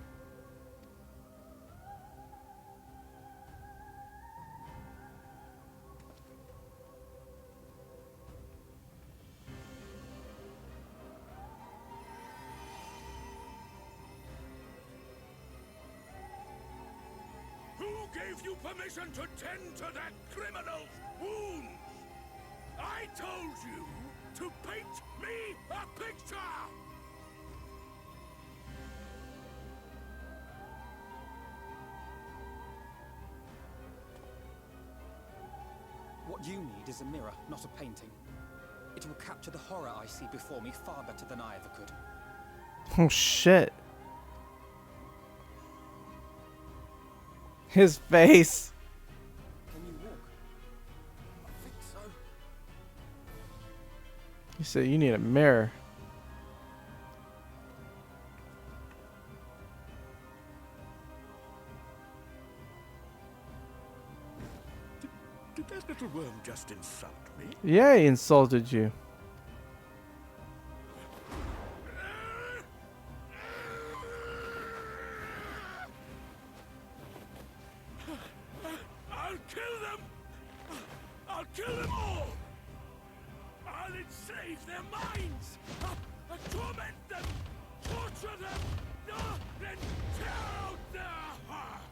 Who gave you permission to tend to that criminal's wounds? I told you to paint me a picture! What you need is a mirror, not a painting. It will capture the horror I see before me far better than I ever could. Oh shit. His face. Can you walk? I think so. You said you need a mirror. Did that little worm just insult me? Yeah, he insulted you. I'll kill them! I'll kill them all! I'll enslave their minds! Torment them! Torture them! Then tear out their hearts!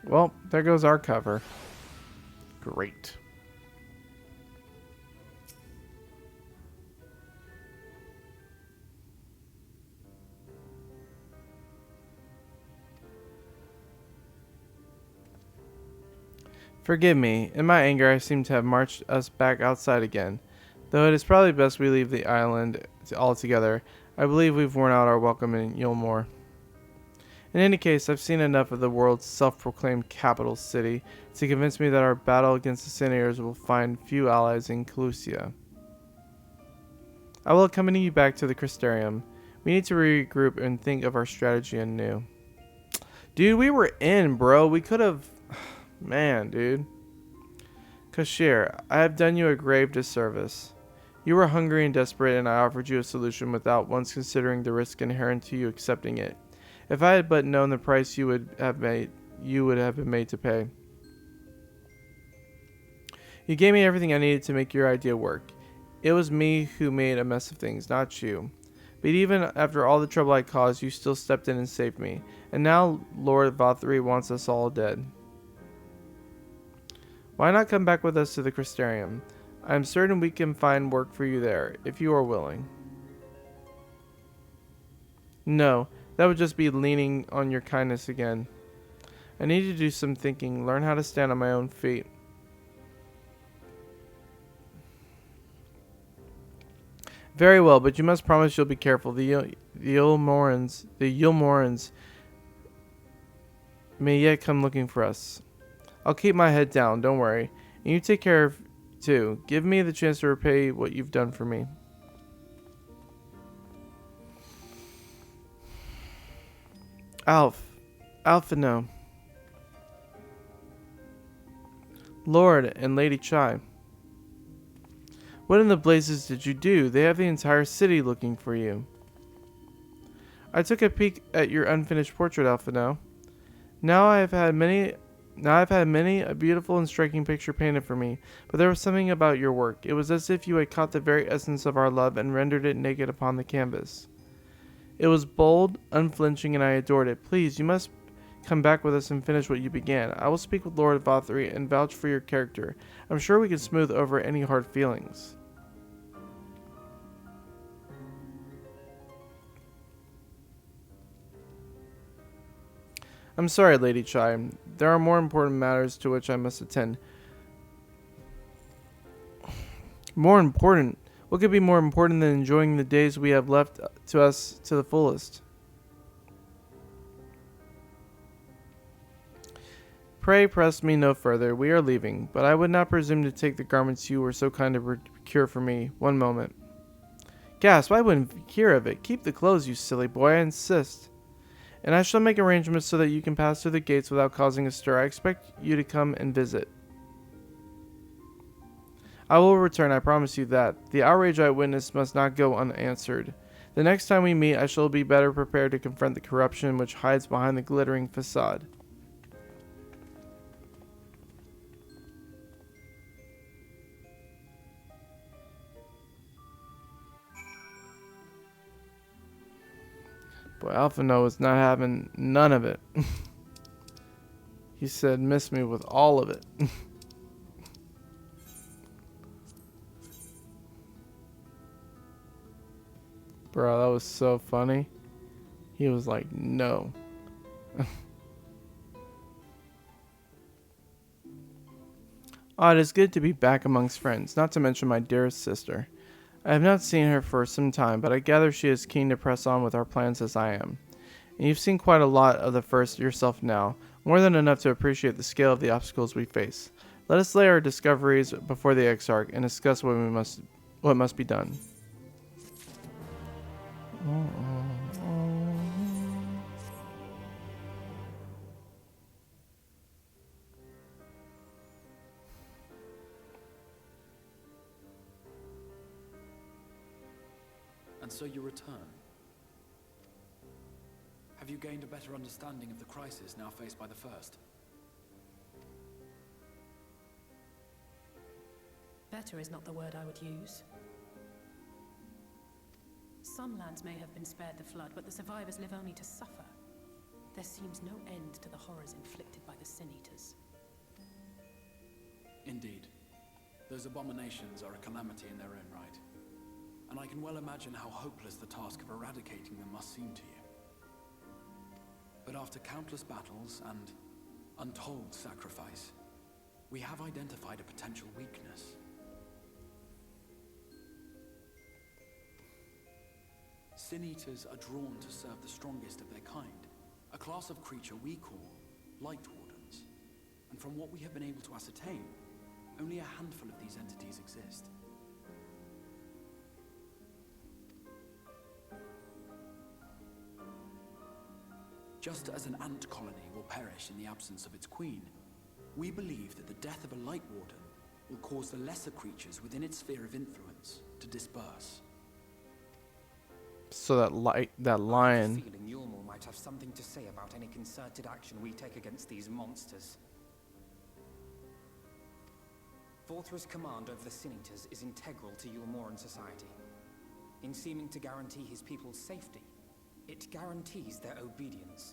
Well, there goes our cover. Great. Forgive me. In my anger, I seem to have marched us back outside again. Though it is probably best we leave the island altogether, I believe we've worn out our welcome in Yulmore. In any case, I've seen enough of the world's self-proclaimed capital city to convince me that our battle against the Sinears will find few allies in Calusia. I will accompany you back to the Crystarium. We need to regroup and think of our strategy anew. Dude, we were in, bro. We could have... Man, dude. Kashir, I have done you a grave disservice. You were hungry and desperate, and I offered you a solution without once considering the risk inherent to you accepting it. If I had but known the price you would have been made to pay. You gave me everything I needed to make your idea work. It was me who made a mess of things, not you. But even after all the trouble I caused, you still stepped in and saved me. And now Lord Vothri wants us all dead. Why not come back with us to the Crystarium? I am certain we can find work for you there, if you are willing. No, that would just be leaning on your kindness again. I need to do some thinking, learn how to stand on my own feet. Very well, but you must promise you'll be careful. The Yulmorans may yet come looking for us. I'll keep my head down, don't worry. And you take care of too. Give me the chance to repay what you've done for me. Alphino. Lord and Lady Chai. What in the blazes did you do? They have the entire city looking for you. I took a peek at your unfinished portrait, Alphino. Now I've had many a beautiful and striking picture painted for me, but there was something about your work. It was as if you had caught the very essence of our love and rendered it naked upon the canvas. It was bold, unflinching, and I adored it. Please, you must come back with us and finish what you began. I will speak with Lord Vothri and vouch for your character. I'm sure we can smooth over any hard feelings. I'm sorry, Lady Chai. There are more important matters to which I must attend. More important? What could be more important than enjoying the days we have left to us to the fullest? Pray press me no further. We are leaving, but I would not presume to take the garments you were so kind to procure for me. One moment. Gasp, I wouldn't hear of it. Keep the clothes, you silly boy, I insist. And I shall make arrangements so that you can pass through the gates without causing a stir. I expect you to come and visit. I will return, I promise you that. The outrage I witnessed must not go unanswered. The next time we meet, I shall be better prepared to confront the corruption which hides behind the glittering facade. Boy, Alphino was not having none of it. He said, miss me with all of it. Bro, that was so funny. He was like, no. Ah, it is good to be back amongst friends, not to mention my dearest sister. I have not seen her for some time, but I gather she is keen to press on with our plans as I am. And you've seen quite a lot of the first yourself now, more than enough to appreciate the scale of the obstacles we face. Let us lay our discoveries before the Exarch and discuss what must be done. And so you return. Have you gained a better understanding of the crisis now faced by the First? Better is not the word I would use. Some lands may have been spared the flood, but the survivors live only to suffer. There seems no end to the horrors inflicted by the Sin Eaters. Indeed. Those abominations are a calamity in their own right. And I can well imagine how hopeless the task of eradicating them must seem to you. But after countless battles and untold sacrifice, we have identified a potential weakness. Sin Eaters are drawn to serve the strongest of their kind, a class of creature we call Light Wardens. And from what we have been able to ascertain, only a handful of these entities exist. Just as an ant colony will perish in the absence of its queen, we believe that the death of a Light Warden will cause the lesser creatures within its sphere of influence to disperse. So that lion. I have a feeling Yulmul might have something to say about any concerted action we take against these monsters. Volthra's command over the Sin Eaters is integral to Yulmoran society. In seeming to guarantee his people's safety, it guarantees their obedience.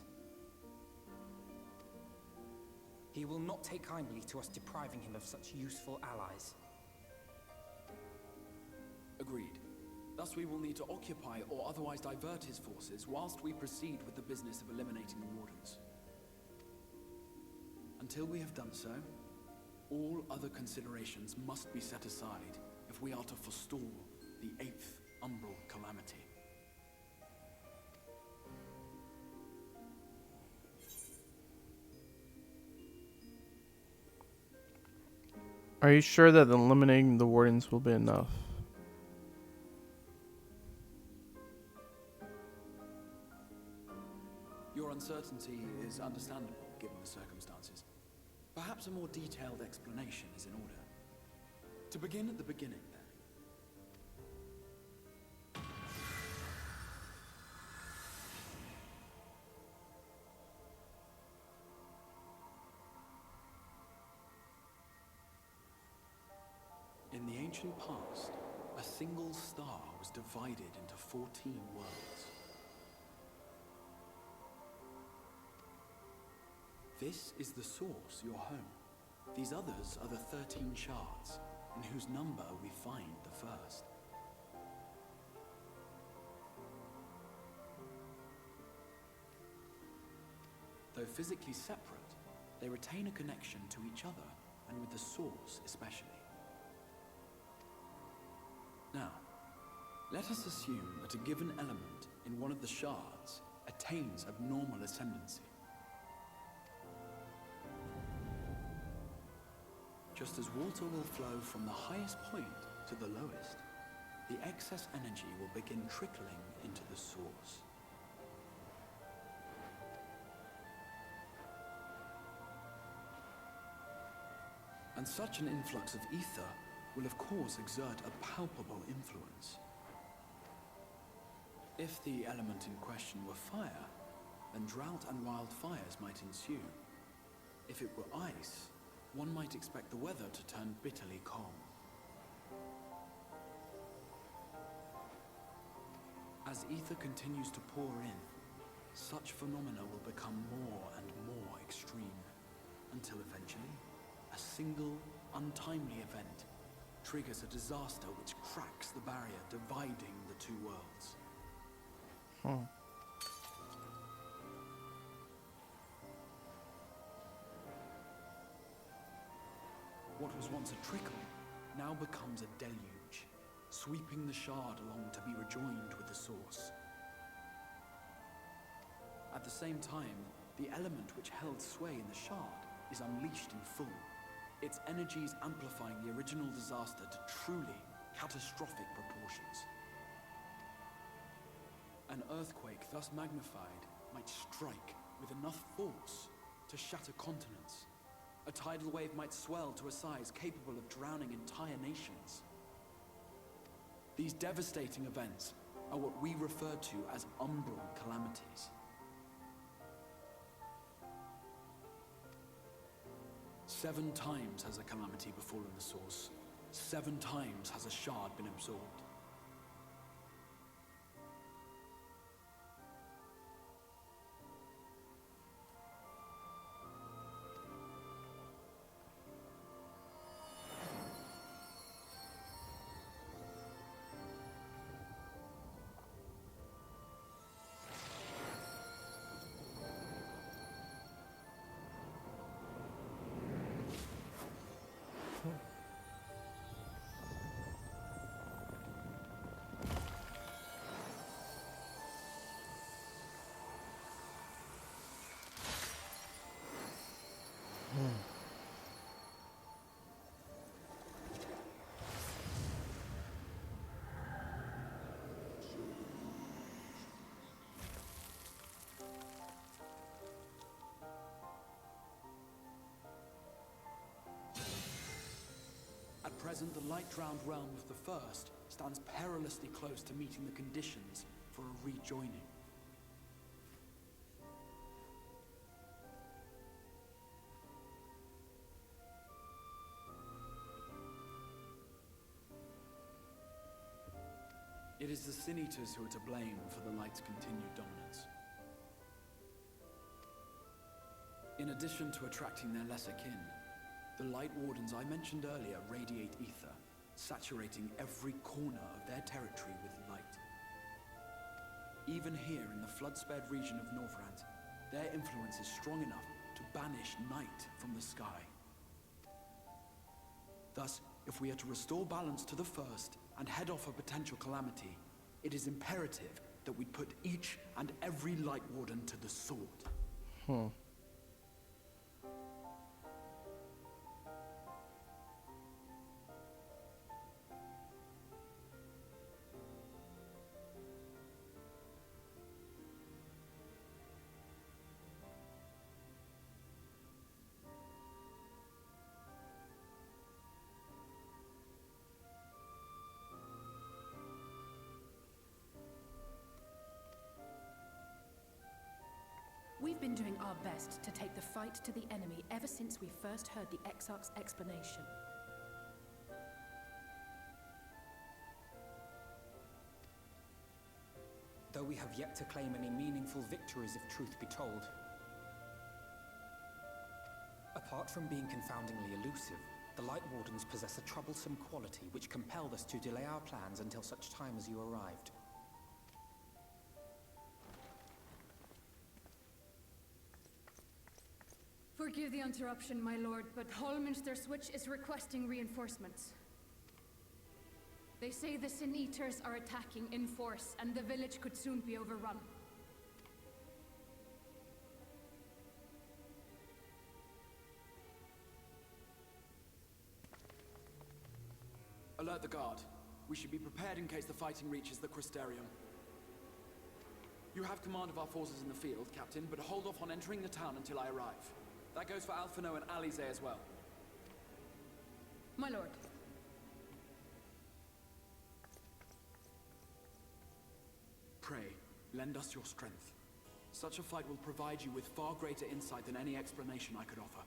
He will not take kindly to us depriving him of such useful allies. Agreed. Thus we will need to occupy or otherwise divert his forces whilst we proceed with the business of eliminating the Wardens. Until we have done so, all other considerations must be set aside if we are to forestall the 8th Umbral Calamity. Are you sure that eliminating the wardens will be enough? Your uncertainty is understandable, given the circumstances. Perhaps a more detailed explanation is in order. To begin at the beginning, then. In the ancient past, a single star was divided into 14 worlds. This is the source, your home. These others are the 13 shards, in whose number we find the first. Though physically separate, they retain a connection to each other, and with the source especially. Now, let us assume that a given element in one of the shards attains abnormal ascendancy. Just as water will flow from the highest point to the lowest, the excess energy will begin trickling into the source. And such an influx of ether will of course exert a palpable influence. If the element in question were fire, then drought and wildfires might ensue. If it were ice, one might expect the weather to turn bitterly cold. As ether continues to pour in, such phenomena will become more and more extreme, until eventually, a single, untimely event triggers a disaster which cracks the barrier dividing the two worlds. What was once a trickle now becomes a deluge, sweeping the shard along to be rejoined with the source. At the same time, the element which held sway in the shard is unleashed in full, its energies amplifying the original disaster to truly catastrophic proportions. An earthquake thus magnified might strike with enough force to shatter continents. A tidal wave might swell to a size capable of drowning entire nations. These devastating events are what we refer to as umbral calamities. 7 times has a calamity befallen the source. 7 times has a shard been absorbed. At present, the light-drowned realm of the First stands perilously close to meeting the conditions for a rejoining. It is the Sin Eaters who are to blame for the Light's continued dominance. In addition to attracting their lesser kin, the Light Wardens I mentioned earlier radiate ether, saturating every corner of their territory with light. Even here in the flood-spared region of Northrant, their influence is strong enough to banish night from the sky. Thus, if we are to restore balance to the First and head off a potential calamity, it is imperative that we put each and every Light Warden to the sword. We've been doing our best to take the fight to the enemy ever since we first heard the Exarch's explanation. Though we have yet to claim any meaningful victories if truth be told. Apart from being confoundingly elusive, the Light Wardens possess a troublesome quality which compelled us to delay our plans until such time as you arrived. Forgive the interruption, my lord, but Hallminster Switch is requesting reinforcements. They say the Sin Eaters are attacking in force, and the village could soon be overrun. Alert the guard. We should be prepared in case the fighting reaches the Crystarium. You have command of our forces in the field, Captain, but hold off on entering the town until I arrive. That goes for Alphino and Alize as well. My lord. Pray, lend us your strength. Such a fight will provide you with far greater insight than any explanation I could offer.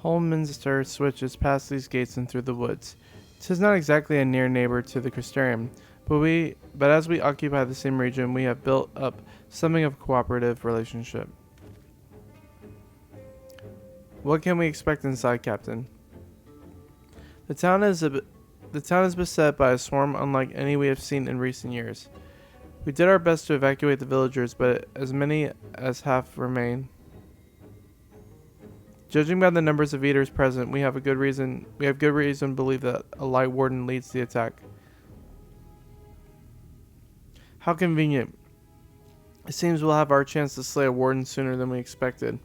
Hallminster switches past these gates and through the woods, 'Tis not exactly a near neighbor to the Crystarium, but as we occupy the same region, we have built up something of a cooperative relationship. What can we expect inside, Captain? The town is beset by a swarm unlike any we have seen in recent years. We did our best to evacuate the villagers, but as many as half remain. Judging by the numbers of eaters present, we have good reason to believe that a light warden leads the attack. How convenient. It seems we'll have our chance to slay a warden sooner than we expected.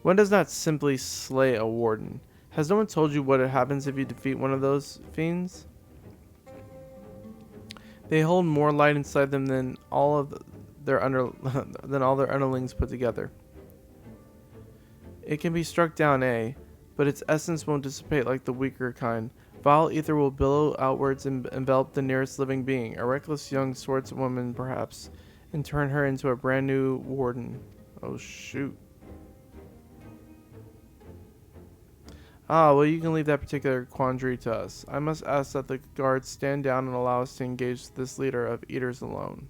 One does not simply slay a warden. Has no one told you what happens if you defeat one of those fiends? They hold more light inside them than all their underlings put together. It can be struck down, but its essence won't dissipate like the weaker kind. Vile ether will billow outwards and envelop the nearest living being, a reckless young swordswoman perhaps, and turn her into a brand new warden. Oh shoot. Ah, well, you can leave that particular quandary to us. I must ask that the guards stand down and allow us to engage this leader of eaters alone.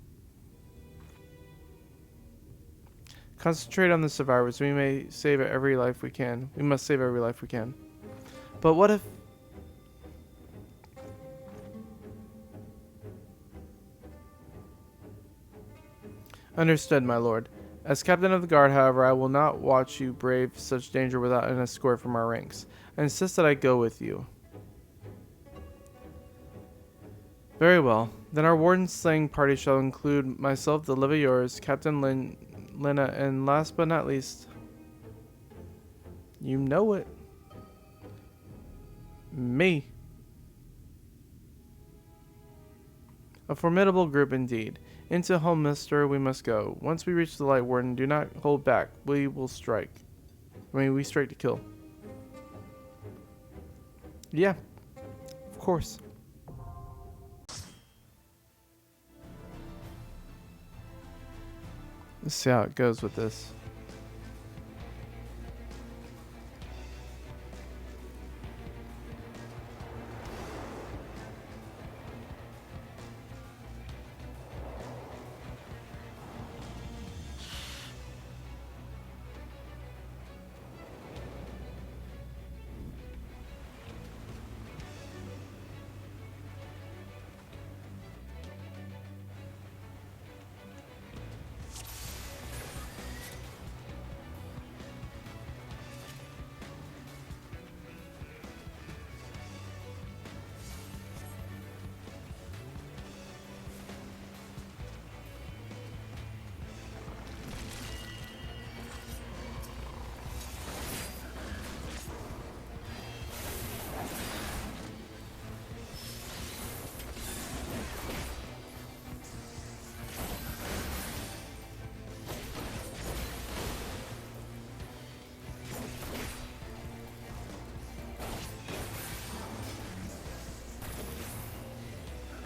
Concentrate on the survivors. We must save every life we can. But what if... Understood, my lord. As captain of the guard, however, I will not watch you brave such danger without an escort from our ranks. I insist that I go with you. Very well. Then our warden slaying party shall include myself, the Liviors, Captain Lena, and last but not least, you know it, me. A formidable group indeed. Into Holmester we must go. Once we reach the Light Warden, do not hold back. We will strike. We strike to kill. Yeah, of course. Let's see how it goes with this.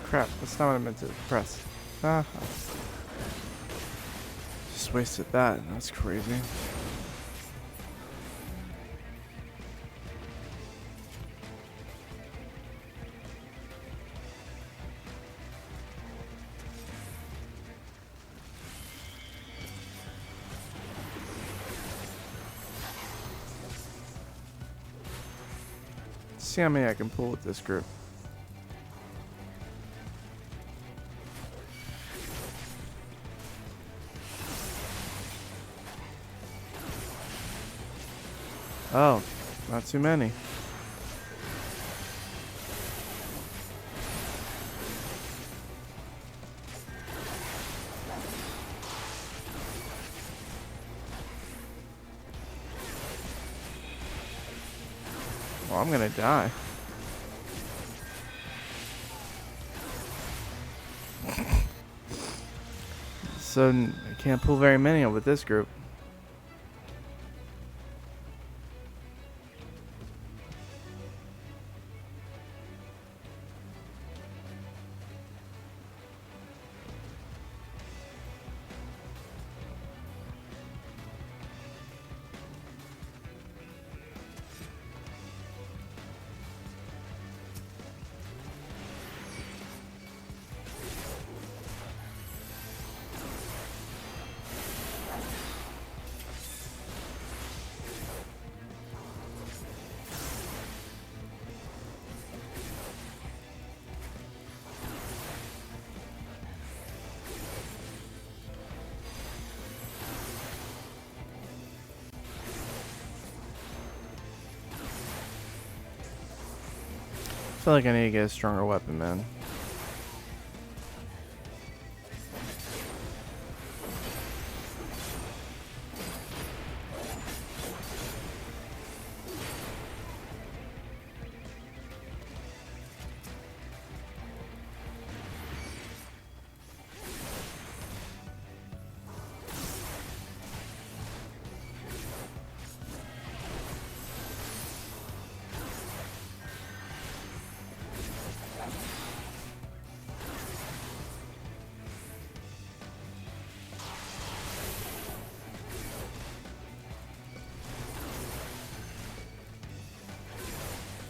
Crap, that's not what I meant to press. Just wasted that. That's crazy. Let's see how many I can pull with this group. Oh, not too many. Well, I'm gonna die. So I can't pull very many with this group. feel like I need to get a stronger weapon, man.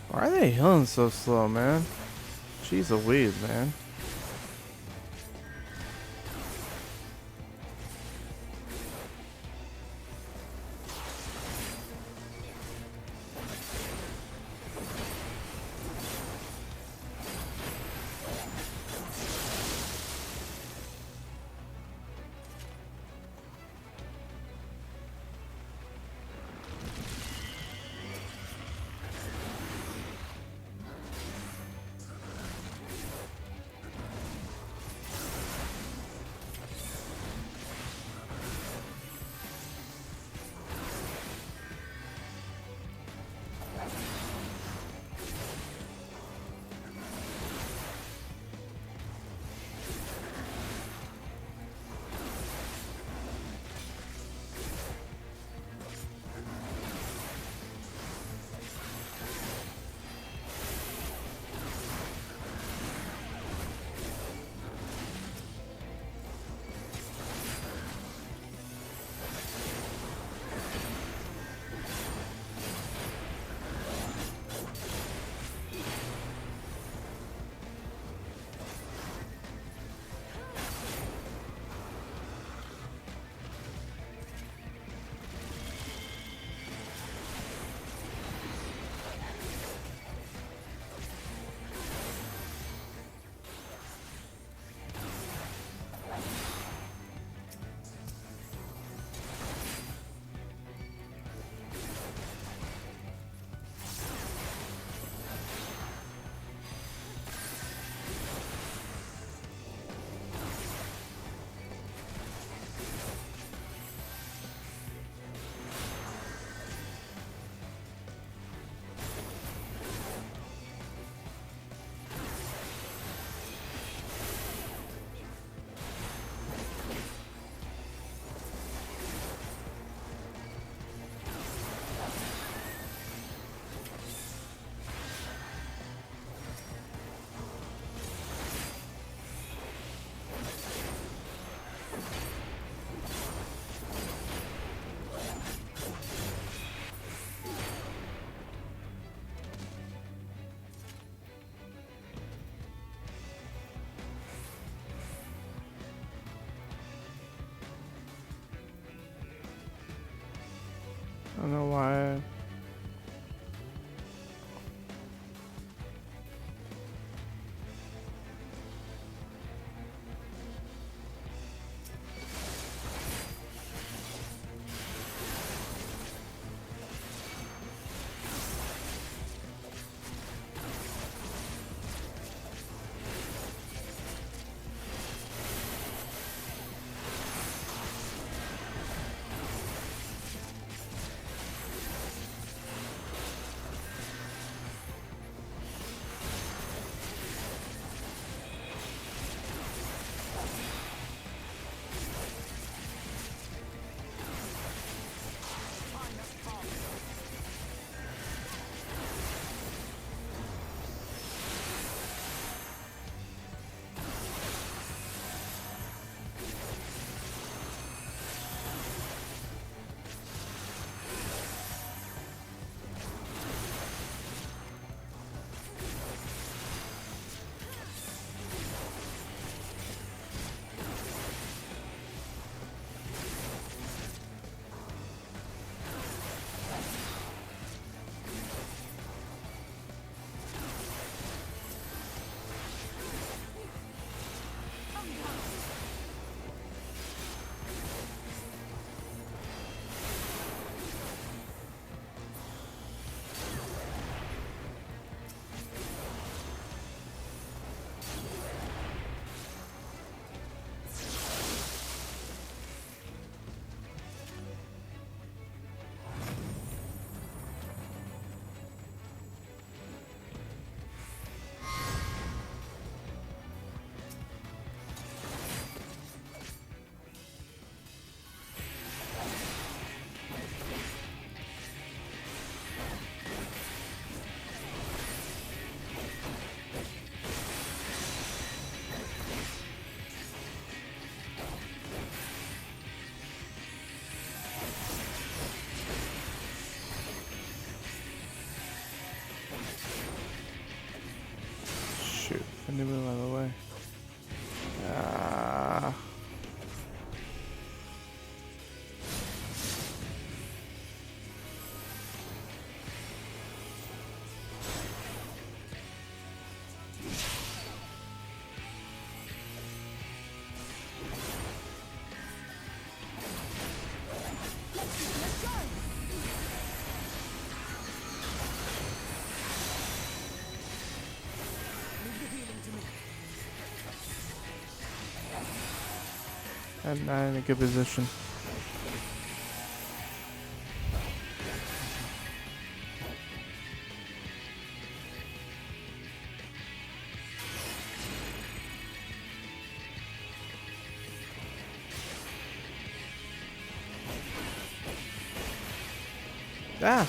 Why are they healing so slow, man? Jeez Louise, man. I don't know why. I'm not in a good position. Ah!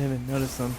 didn't even notice them.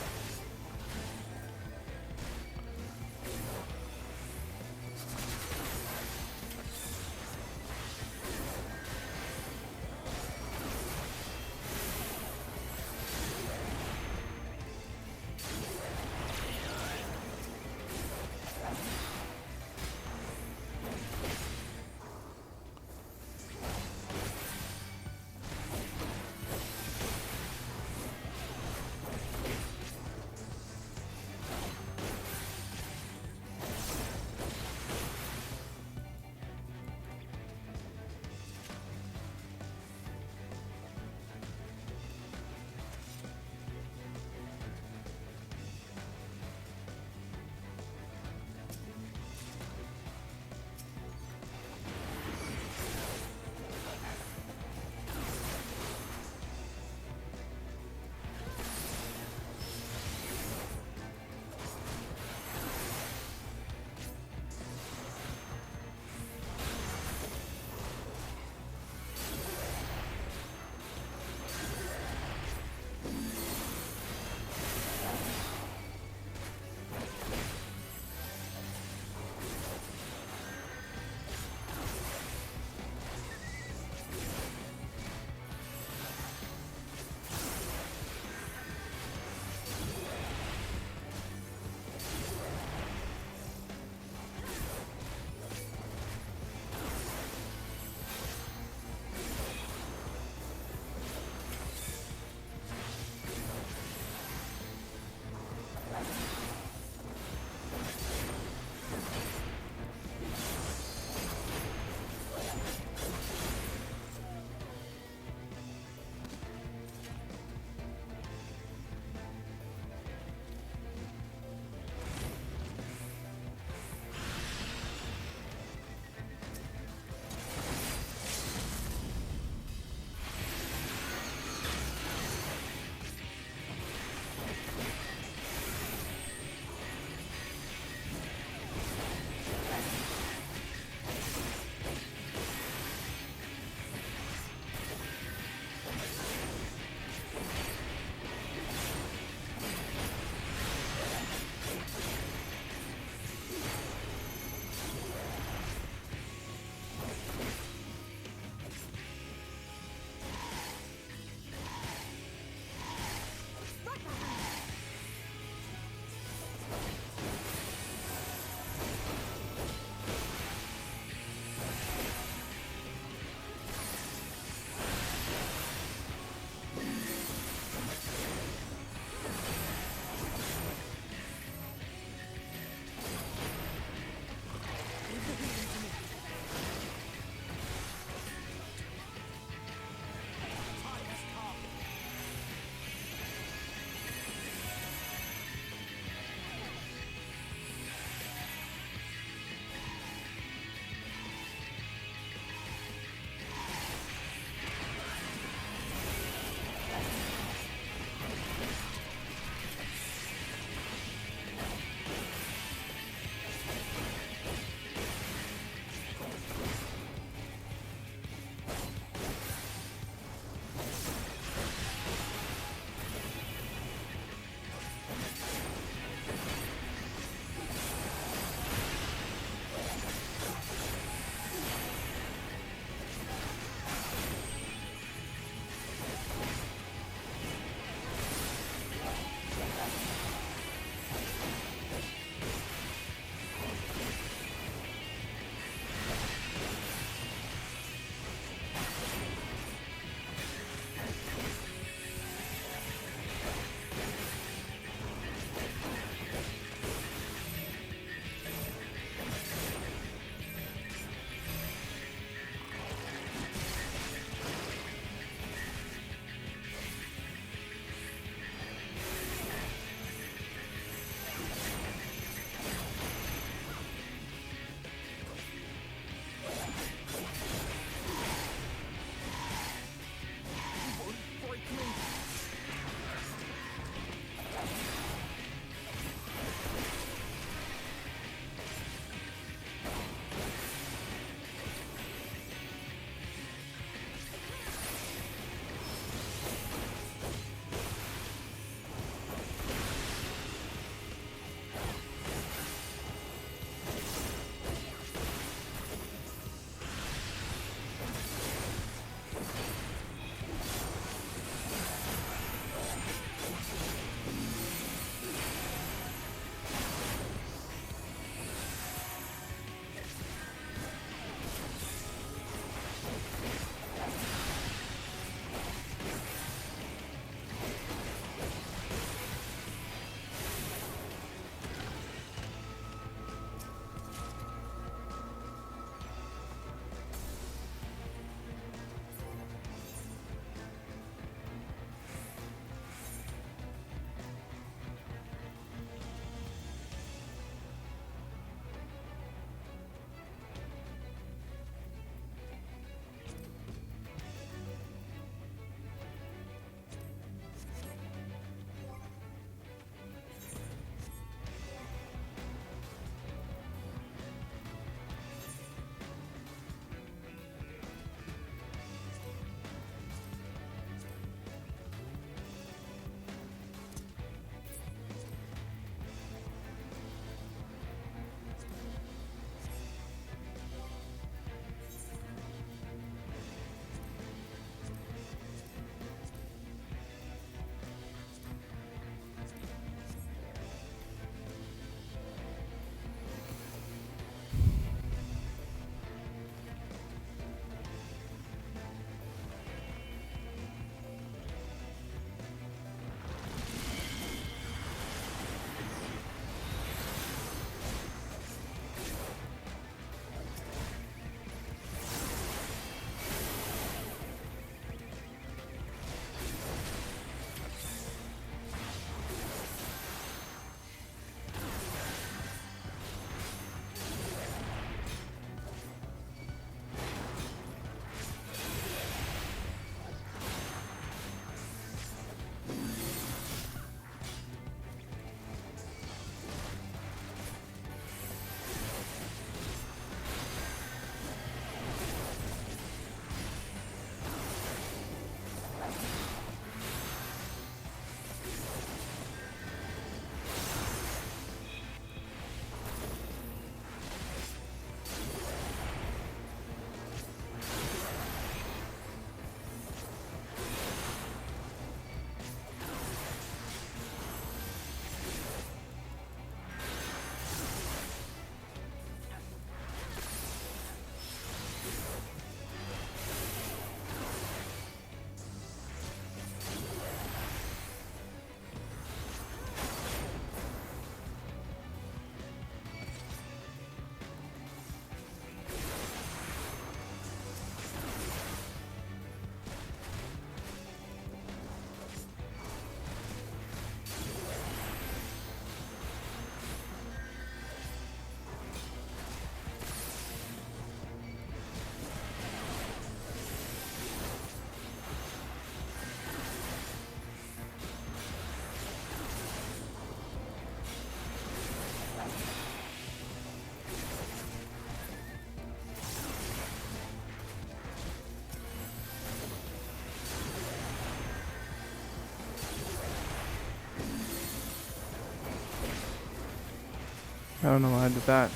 I don't know why I did that.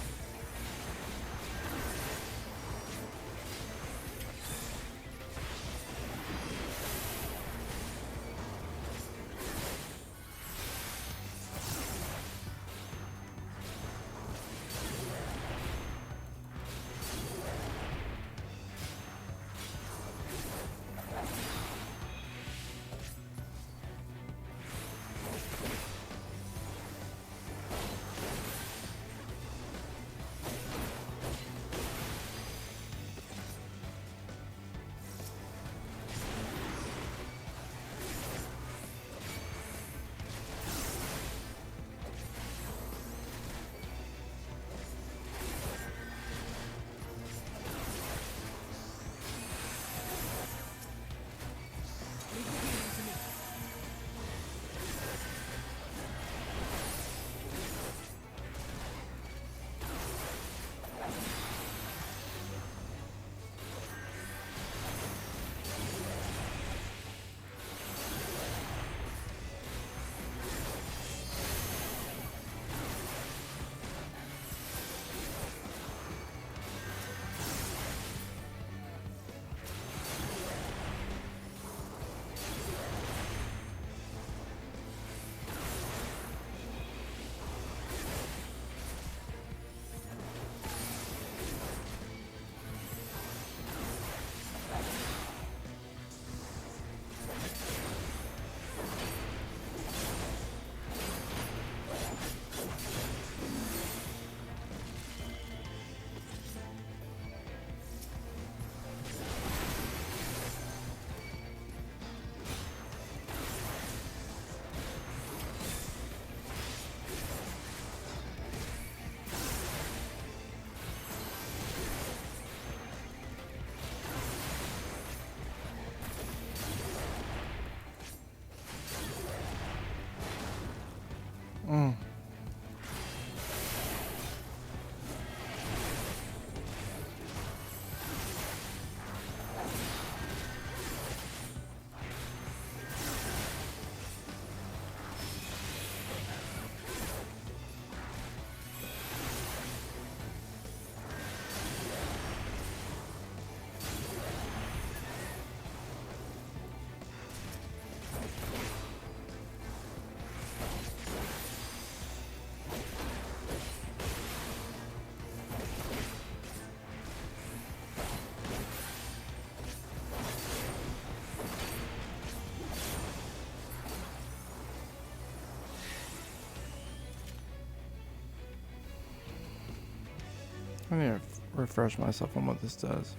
I need to refresh myself on what this does.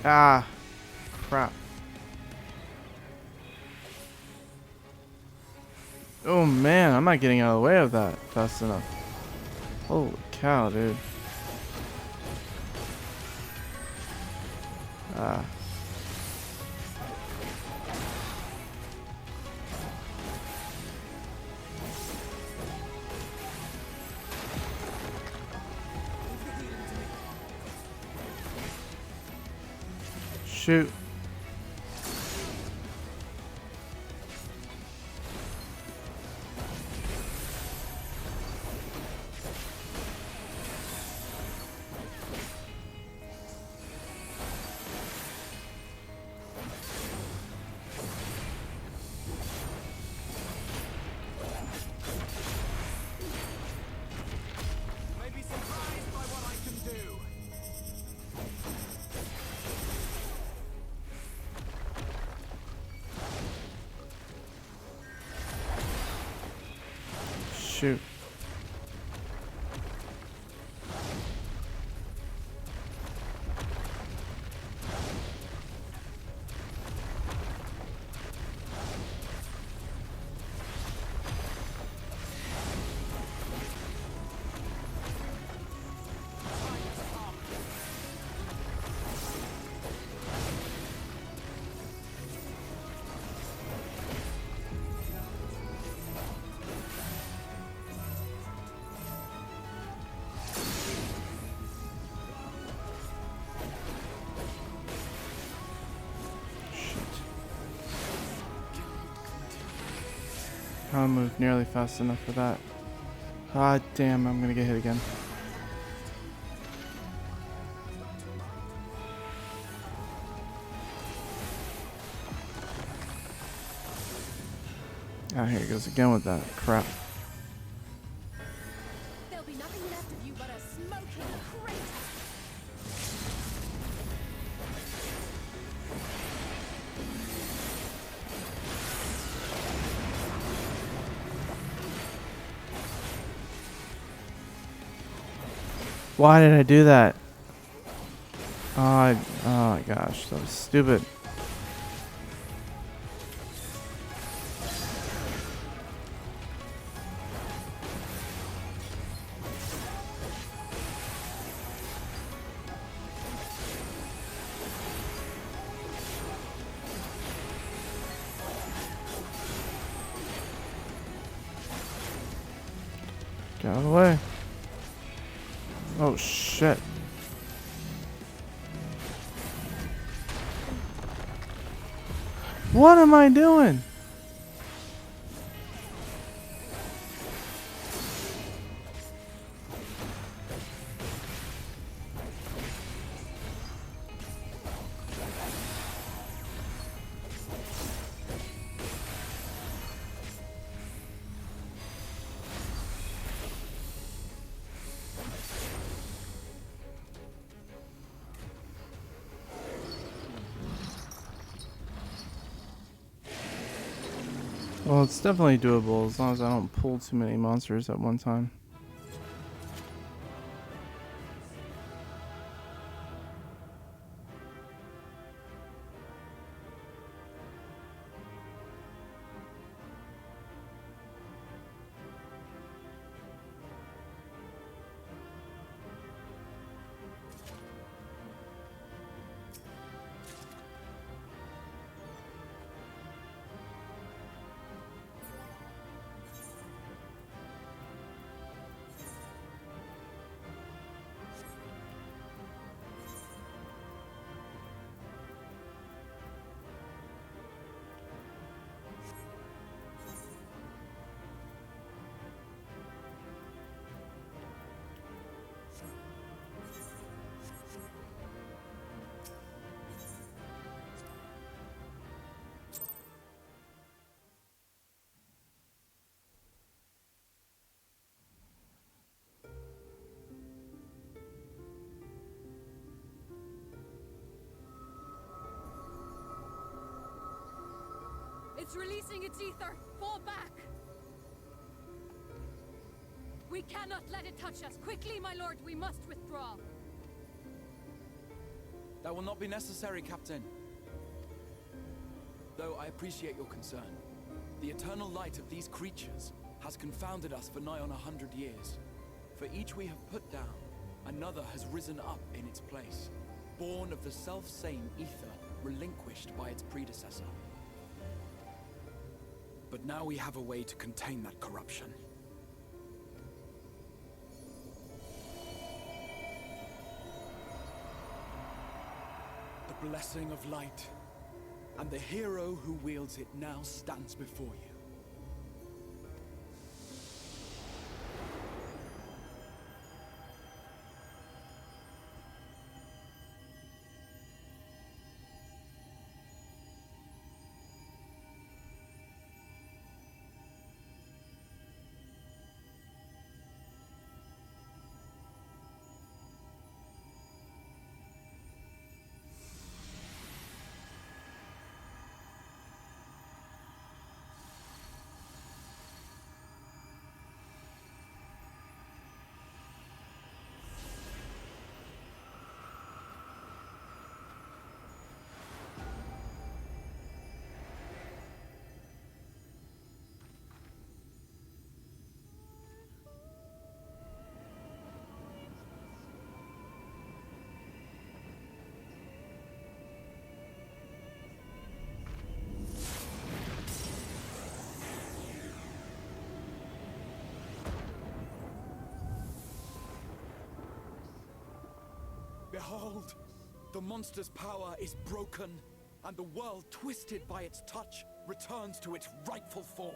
Ah, crap. Oh man, I'm not getting out of the way of that fast enough. Holy cow, dude. Ah. Shoot. Shoot. I don't move nearly fast enough for that. Ah, damn, I'm gonna get hit again. Ah, here he goes again with that crap. There'll be nothing left of you but a smoking crater. Why did I do that? Oh my gosh, that was stupid. Get out of the way. Oh shit. What am I doing? Well, it's definitely doable as long as I don't pull too many monsters at one time. It's releasing its ether. Fall back. We cannot let it touch us. Quickly, my lord, we must withdraw. That will not be necessary, Captain. Though I appreciate your concern. The eternal light of these creatures has confounded us for nigh on 100 years. For each we have put down, another has risen up in its place, born of the self-same ether relinquished by its predecessor. But now we have a way to contain that corruption. The blessing of light, and the hero who wields it now stands before you. Behold! The monster's power is broken, and the world, twisted by its touch, returns to its rightful form.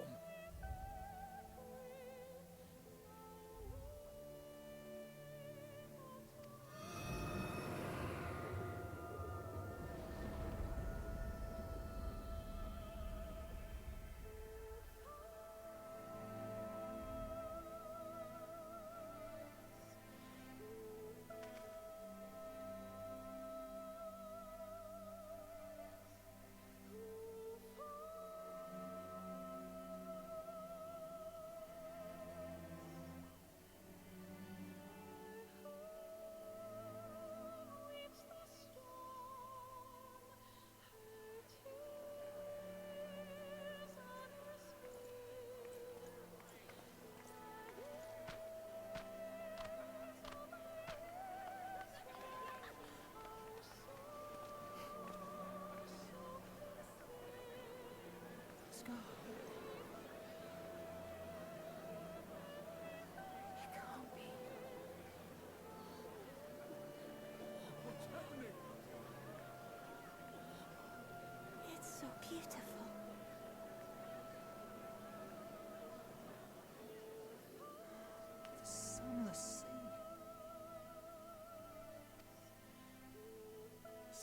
It's so beautiful. The sunless sea.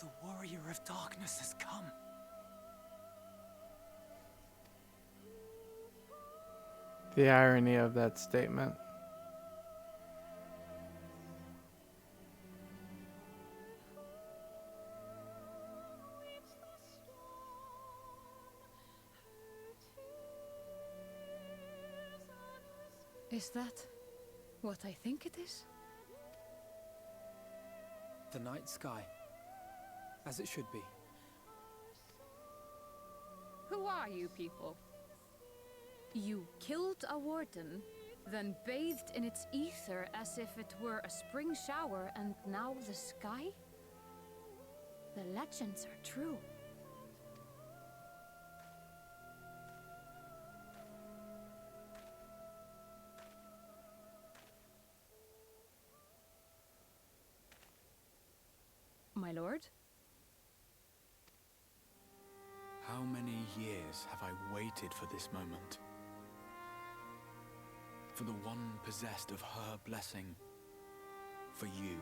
The warrior of darkness has come. The irony of that statement. Is that what I think it is? The night sky. As it should be. Who are you people? You killed a warden, then bathed in its ether as if it were a spring shower, and now the sky? The legends are true. My lord? How many years have I waited for this moment? For the one possessed of her blessing. For you.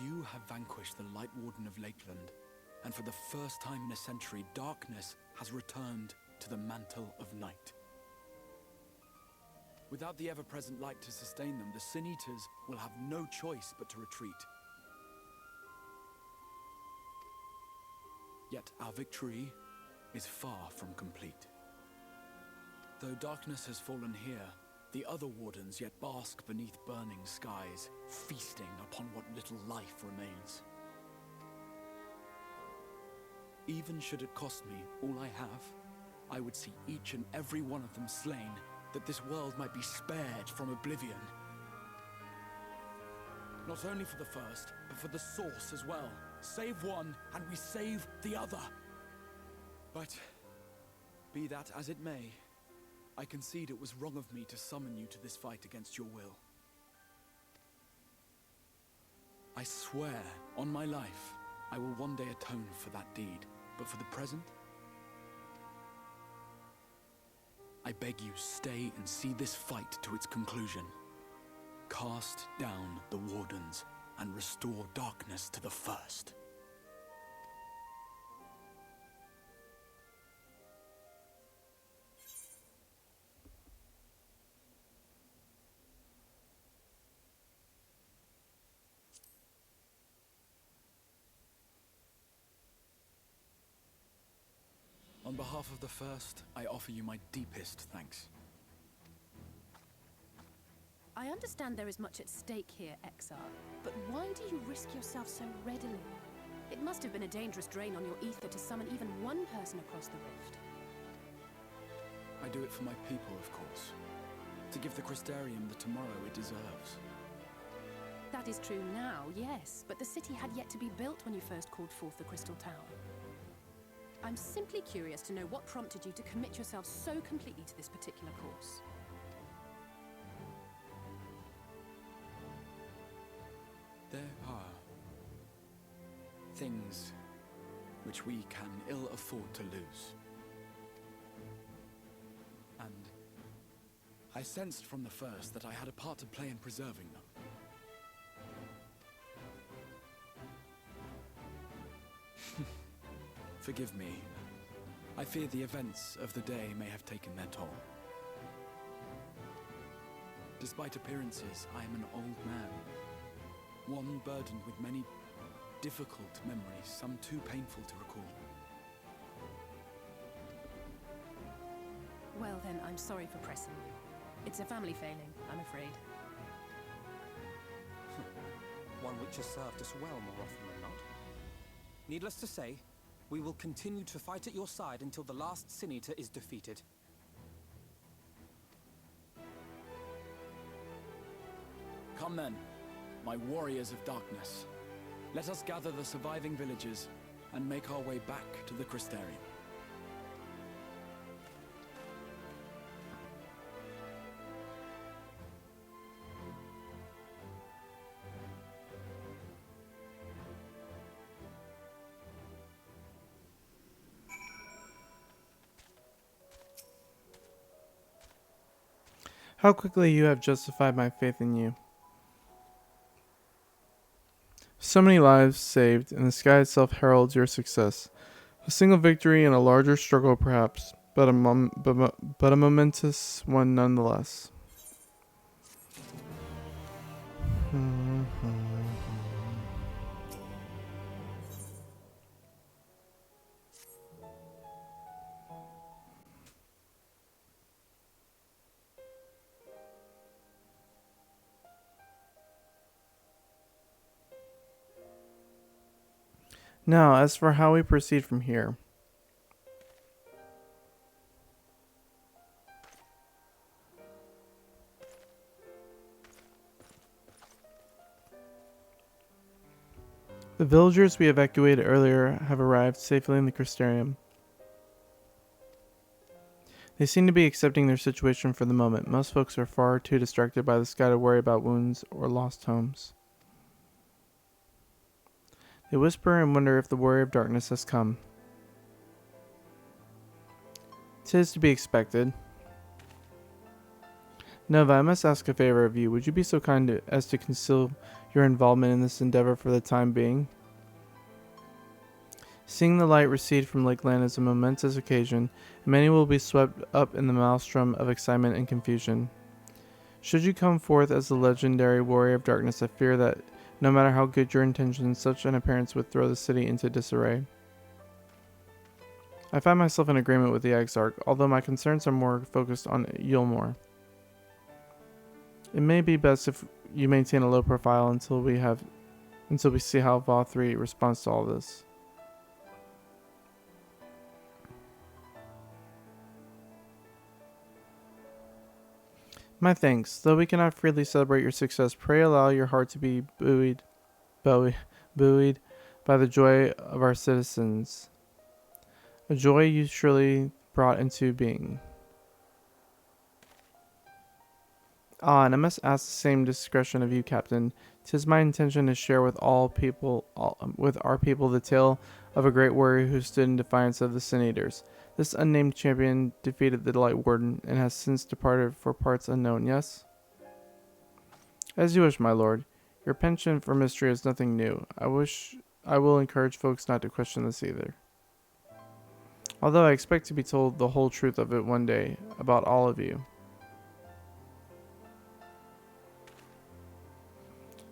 You have vanquished the Light Warden of Lakeland, and for the first time in a century, darkness has returned to the mantle of night. Without the ever-present light to sustain them, the Sin Eaters will have no choice but to retreat. Yet our victory is far from complete. Though darkness has fallen here, The other wardens yet bask beneath burning skies, feasting upon what little life remains. Even should it cost me all I have, I would see each and every one of them slain, that this world might be spared from oblivion. Not only for the first, but for the source as well. Save one, and we save the other. But, be that as it may, I concede it was wrong of me to summon you to this fight against your will. I swear, on my life, I will one day atone for that deed. But for the present, I beg you, stay and see this fight to its conclusion. Cast down the wardens and restore darkness to the first. On behalf of the first, I offer you my deepest thanks. I understand there is much at stake here, Exar, but why do you risk yourself so readily? It must have been a dangerous drain on your ether to summon even one person across the rift. I do it for my people, of course. To give the Crystarium the tomorrow it deserves. That is true now, yes, but the city had yet to be built when you first called forth the Crystal Tower. I'm simply curious to know what prompted you to commit yourself so completely to this particular course. There are things which we can ill afford to lose. And I sensed from the first that I had a part to play in preserving them. Forgive me. I fear the events of the day may have taken their toll. Despite appearances, I am an old man. One burdened with many difficult memories, some too painful to recall. Well then, I'm sorry for pressing you. It's a family failing, I'm afraid. One which has served us well more often than not. Needless to say, we will continue to fight at your side until the last Sin Eater is defeated. Come then, my warriors of darkness. Let us gather the surviving villagers and make our way back to the Crystarium. How quickly you have justified my faith in you. So many lives saved, and the sky itself heralds your success. A single victory in a larger struggle, perhaps, but a momentous one nonetheless. Now, as for how we proceed from here. The villagers we evacuated earlier have arrived safely in the Crystarium. They seem to be accepting their situation for the moment. Most folks are far too distracted by the sky to worry about wounds or lost homes. They whisper and wonder if the warrior of darkness has come. 'Tis to be expected. Nova, I must ask a favor of you. Would you be so kind as to conceal your involvement in this endeavor for the time being? Seeing the light recede from Lakeland is a momentous occasion, and many will be swept up in the maelstrom of excitement and confusion. Should you come forth as the legendary warrior of darkness, I fear that no matter how good your intentions, such an appearance would throw the city into disarray. I find myself in agreement with the Exarch, although my concerns are more focused on Yulmore. It may be best if you maintain a low profile until we see how Vaw 3 responds to all this. My thanks. Though we cannot freely celebrate your success, pray allow your heart to be buoyed by the joy of our citizens. A joy you surely brought into being. Ah, and I must ask the same discretion of you, Captain. 'Tis my intention to share with our people the tale of a great warrior who stood in defiance of the Sin Eaters. This unnamed champion defeated the Light Warden and has since departed for parts unknown, yes? As you wish, my lord. Your penchant for mystery is nothing new. I will encourage folks not to question this either. Although I expect to be told the whole truth of it one day, about all of you.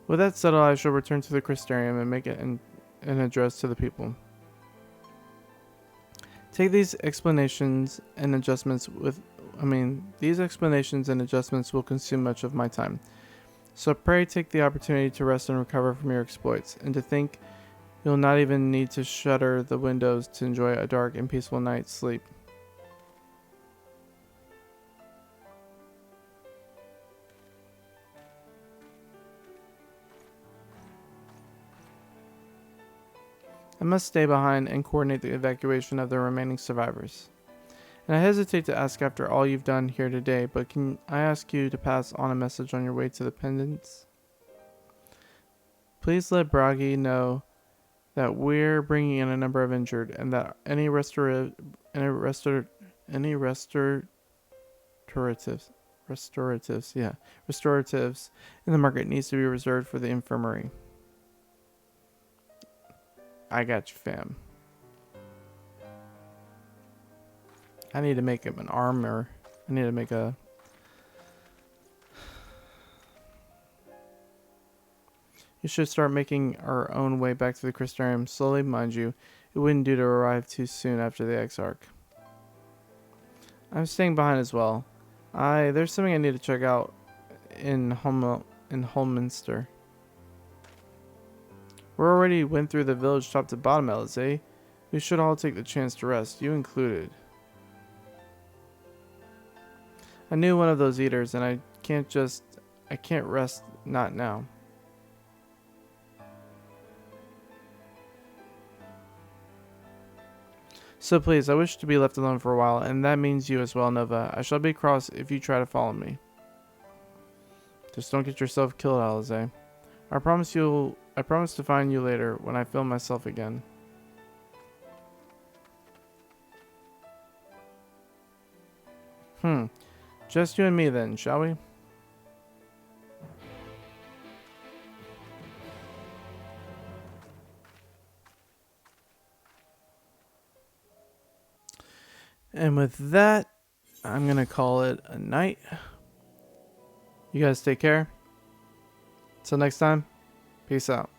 With that settled, I shall return to the Crystarium and make it an address to the people. Take these explanations and adjustments will consume much of my time. So pray take the opportunity to rest and recover from your exploits, and to think you'll not even need to shutter the windows to enjoy a dark and peaceful night's sleep. I must stay behind and coordinate the evacuation of the remaining survivors. And I hesitate to ask after all you've done here today, but can I ask you to pass on a message on your way to the pendants? Please let Bragi know that we're bringing in a number of injured, and that any restoratives in the market needs to be reserved for the infirmary. I got you, fam. I need to make him an armor. I need to make a... You should start making our own way back to the Crystarium slowly, mind you. It wouldn't do to arrive too soon after the Exarch. I'm staying behind as well. There's something I need to check out in Holminster. We already went through the village top to bottom, Alizé. We should all take the chance to rest, you included. I knew one of those eaters, and I can't rest, not now. So please, I wish to be left alone for a while, and that means you as well, Nova. I shall be cross if you try to follow me. Just don't get yourself killed, Alizé. I promise to find you later when I feel myself again. Just you and me then, shall we? And with that, I'm gonna call it a night. You guys take care. Till next time, peace out.